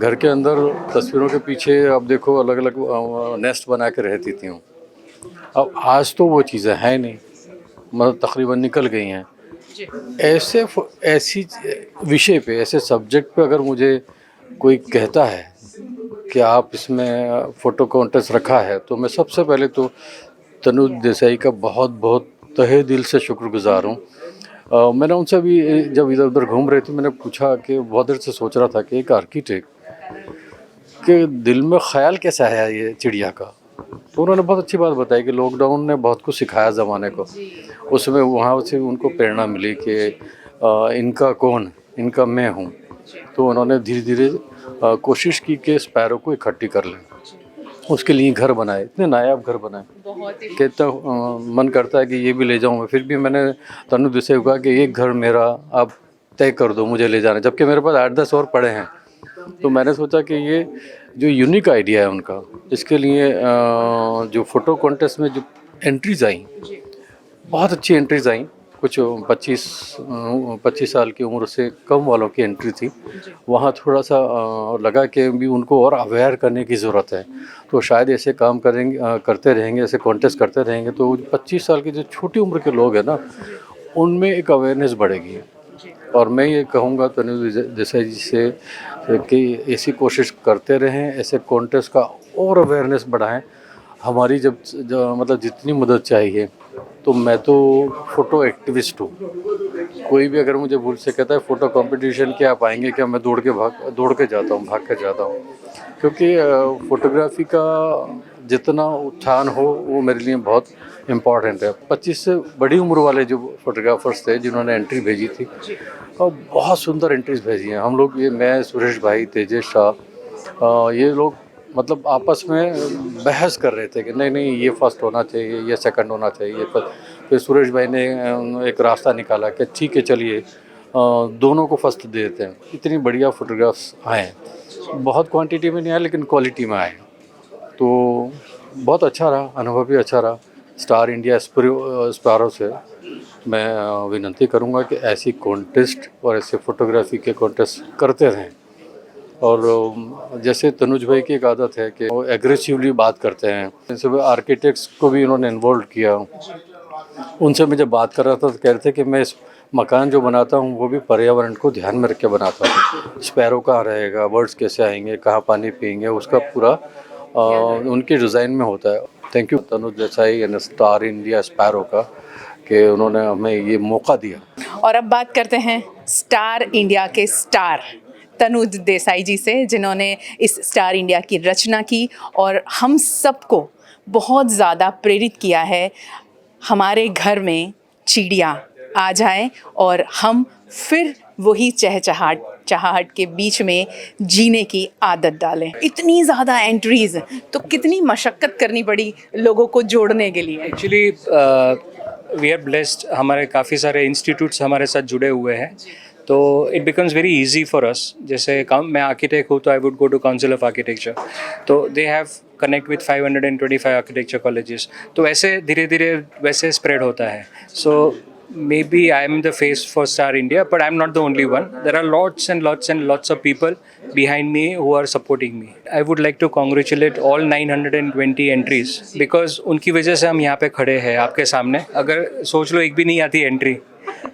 घर के अंदर तस्वीरों के पीछे अब देखो अलग अलग नेस्ट बना के रहती थी। अब आज तो वो चीज़ें हैं नहीं, मतलब तकरीबन निकल गई हैं। ऐसी विषय पे, ऐसे सब्जेक्ट पे अगर मुझे कोई कहता है कि आप इसमें फ़ोटो कॉन्टेस्ट रखा है, तो मैं सबसे पहले तो तनुज देसाई का बहुत बहुत तहे दिल से शुक्रगुजार हूँ। मैंने उनसे भी जब इधर उधर घूम रहे थे, मैंने पूछा कि बहुत देर से सोच रहा था कि एक आर्किटेक्ट के दिल में ख्याल कैसा है ये चिड़िया का, तो उन्होंने बहुत अच्छी बात बताई कि लॉकडाउन ने बहुत कुछ सिखाया ज़माने को। उसमें वहाँ से उनको प्रेरणा मिली कि इनका कौन, इनका मैं हूँ। तो उन्होंने धीरे धीरे कोशिश की कि स्पैरो को इकट्ठी कर लें, उसके लिए घर बनाए, इतने नायाब घर बनाए कि तो मन करता है कि ये भी ले जाऊँ मैं। फिर भी मैंने तनु देसाई को कहा कि एक घर मेरा आप तय कर दो, मुझे ले जाना, जबकि मेरे पास 8-10 और पड़े हैं। तो मैंने सोचा कि ये जो यूनिक आइडिया है उनका, इसके लिए जो फ़ोटो कॉन्टेस्ट में जो एंट्रीज़ आई, बहुत अच्छी एंट्रीज़ आई। कुछ 25 साल की उम्र से कम वालों की एंट्री थी। वहाँ थोड़ा सा लगा कि भी उनको और अवेयर करने की ज़रूरत है। तो शायद ऐसे काम करते रहेंगे, ऐसे कॉन्टेस्ट करते रहेंगे, तो 25 साल की जो छोटी उम्र के लोग हैं ना, उनमें एक अवेयरनेस बढ़ेगी। और मैं ये कहूँगा तनुज देसाई जी से कि ऐसी कोशिश करते रहें, ऐसे कॉन्टेस्ट का और अवेयरनेस बढ़ाएं। हमारी जब मतलब जितनी मदद चाहिए, तो मैं तो फ़ोटो एक्टिविस्ट हूँ। कोई भी अगर मुझे भूल से कहता है फ़ोटो कंपटीशन क्या आप आएंगे क्या, मैं दौड़ के जाता हूँ, भाग के जाता हूँ। क्योंकि फ़ोटोग्राफी का जितना उत्थान हो वो मेरे लिए बहुत इम्पॉर्टेंट है। 25 से बड़ी उम्र वाले जो फोटोग्राफर्स थे जिन्होंने एंट्री भेजी थी, और बहुत सुंदर एंट्रीज भेजी हैं। हम लोग, ये मैं, सुरेश भाई, तेजेश शाह, ये लोग मतलब आपस में बहस कर रहे थे कि नहीं ये फर्स्ट होना चाहिए, ये सेकंड होना चाहिए। फिर सुरेश भाई ने एक रास्ता निकाला कि ठीक है चलिए दोनों को फर्स्ट दे देते हैं। इतनी बढ़िया फोटोग्राफ्स आए, बहुत क्वांटिटी में नहीं आए लेकिन क्वालिटी में आए। तो बहुत अच्छा रहा, अनुभव भी अच्छा रहा। स्टार इंडिया स्पैरो से मैं विनती करूंगा कि ऐसी कॉन्टेस्ट और ऐसे फोटोग्राफी के कॉन्टेस्ट करते रहें। और जैसे तनुज भाई की एक आदत है कि वो एग्रेसिवली बात करते हैं, जैसे आर्किटेक्ट्स को भी उन्होंने इन्वॉल्व किया। उनसे मैं जब बात कर रहा था तो कह रहे थे कि मैं इस मकान जो बनाता हूँ वो भी पर्यावरण को ध्यान में रख के बनाता हूँ। स्पैरो कहाँ रहेगा, बर्ड्स कैसे आएंगे, कहाँ पानी पिएंगे, उसका पूरा उनके डिज़ाइन में होता है। Thank you Tanuj Desai and star India sparrow का कि उन्होंने हमें ये मौका दिया। और अब बात करते हैं स्टार इंडिया के स्टार तनुज देसाई जी से, जिन्होंने इस स्टार इंडिया की रचना की और हम सबको बहुत ज़्यादा प्रेरित किया है। हमारे घर में चिड़िया आ जाए और हम फिर वही चहचहाहट के बीच में जीने की आदत डालें। इतनी ज़्यादा एंट्रीज, तो कितनी मशक्क़त करनी पड़ी लोगों को जोड़ने के लिए। एक्चुअली वी आर ब्लेस्ड, हमारे काफ़ी सारे इंस्टीट्यूट्स हमारे साथ जुड़े हुए हैं, तो it becomes very easy for us. जैसे मैं आर्किटेक्ट हूँ तो I would go to council of architecture, तो they have connect with 525 architecture colleges, तो वैसे धीरे धीरे वैसे स्प्रेड होता है। सो maybe I am the face for Star India, but I am not the only one. There are lots and lots and lots of people behind me who are supporting me. I would like to congratulate all 920 entries because उनकी वजह से हम यहाँ पे खड़े हैं आपके सामने। अगर सोच लो एक भी नहीं आती एंट्री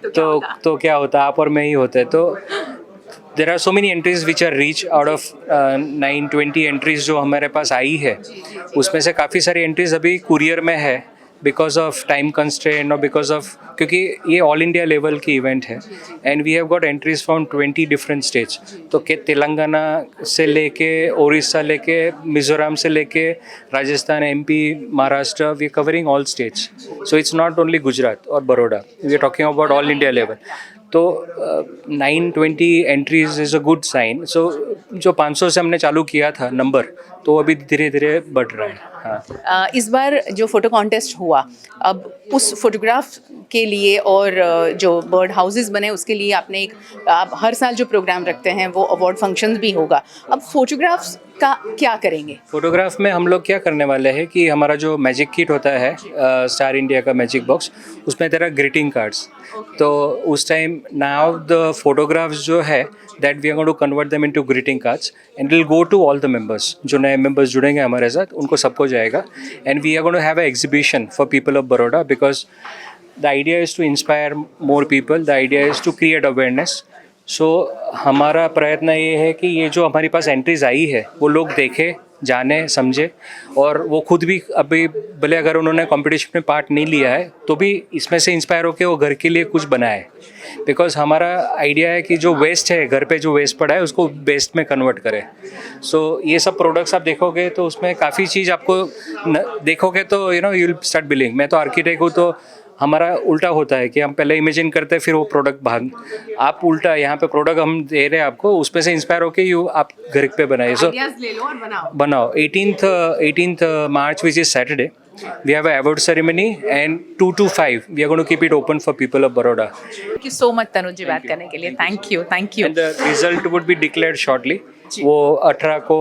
तो क्या होता, आप और मैं ही होते। तो there are so many entries which are reached out of 920 entries जो हमारे पास आई है, उसमें से काफ़ी सारी एंट्रीज अभी कुरियर में है बिकॉज ऑफ टाइम कंस्ट्रेंट और बिकॉज ऑफ, क्योंकि ये ऑल इंडिया लेवल की इवेंट है and we have got entries from 20 different states. तो तेलंगाना से लेके उड़ीसा लेके मिज़ोरम से लेके Rajasthan, MP, Maharashtra, we are covering all states. So it's not only Gujarat और Baroda, we are talking about all India level. तो 920 entries is a good sign. So जो 500 से हमने चालू किया था नंबर, तो अभी धीरे धीरे बढ़ रहा है। हाँ, इस बार जो फ़ोटो कॉन्टेस्ट हुआ, अब उस फोटोग्राफ के लिए और जो बर्ड हाउसेस बने उसके लिए आपने आप हर साल जो प्रोग्राम रखते हैं वो अवार्ड फंक्शन भी होगा। अब फोटोग्राफ्स का क्या करेंगे? फोटोग्राफ में हम लोग क्या करने वाले हैं कि हमारा जो मैजिक किट होता है स्टार इंडिया का मैजिक बॉक्स, उसमें तेरा ग्रीटिंग कार्ड्स, तो उस टाइम नाउ द फोटोग्राफ्स जो है that we are going to convert them into greeting cards and will go to all the members. जो नए मेंबर्स जुड़ेंगे हमारे साथ उनको सबको जाएगा and we are going to have a exhibition for people of Baroda because the idea is to inspire more people, the idea is to create awareness. So हमारा प्रयत्न ये है कि ये जो हमारी पास एंट्रीज आई है वो लोग देखें, जाने, समझे और वो खुद भी अभी भले अगर उन्होंने कंपटीशन में पार्ट नहीं लिया है तो भी इसमें से इंस्पायर होकर वो घर के लिए कुछ बनाए। बिकॉज हमारा आइडिया है कि जो वेस्ट है घर पे, जो वेस्ट पड़ा है उसको बेस्ट में कन्वर्ट करें। सो ये सब प्रोडक्ट्स आप देखोगे तो उसमें काफ़ी चीज़ आपको देखोगे तो यू विल स्टार्ट बिलिंग। मैं तो आर्किटेक्ट हूँ तो हमारा उल्टा होता है कि हम पहले इमेजिन करते हैं फिर वो प्रोडक्ट भाग, आप उल्टा यहाँ पे प्रोडक्ट हम दे रहे हैं आपको, उसमें से इंस्पायर होके आप घर पे बनाइए। सो बनाओ 18th March which is Saturday, we have an award ceremony and 2 to 5 we are going to keep it open for people of Baroda. Thank you so much Tanuj जी बात करने के लिए। Thank you. And the result would be declared shortly. वो 18 को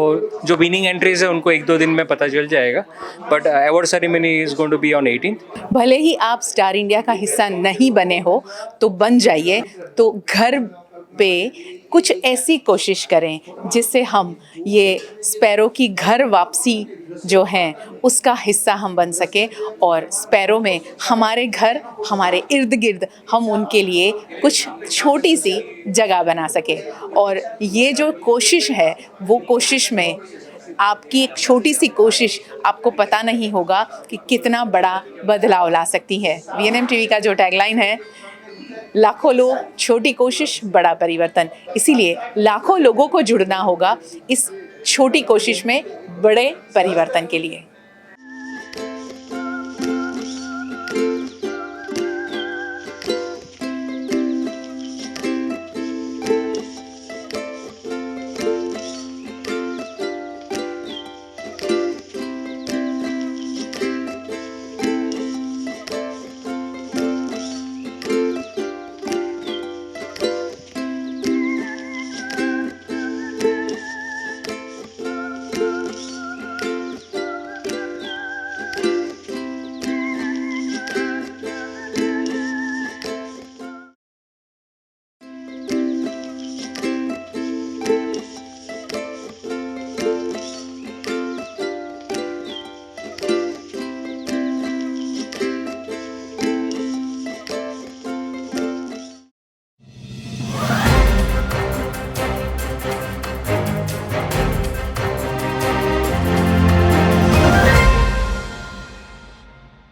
जो winning entries है उनको 1-2 दिन में पता चल जाएगा, but award ceremony is going to be on 18th। भले ही आप स्टार इंडिया का हिस्सा नहीं बने हो तो बन जाइए, तो घर पे कुछ ऐसी कोशिश करें जिससे हम ये स्पैरो की घर वापसी जो है उसका हिस्सा हम बन सके और स्पैरो में हमारे घर, हमारे इर्द गिर्द हम उनके लिए कुछ छोटी सी जगह बना सके। और ये जो कोशिश है वो कोशिश में आपकी एक छोटी सी कोशिश आपको पता नहीं होगा कि कितना बड़ा बदलाव ला सकती है। VNM TV का जो टैगलाइन है, लाखों लोग, छोटी कोशिश, बड़ा परिवर्तन। इसीलिए लाखों लोगों को जुड़ना होगा इस छोटी कोशिश में बड़े परिवर्तन के लिए।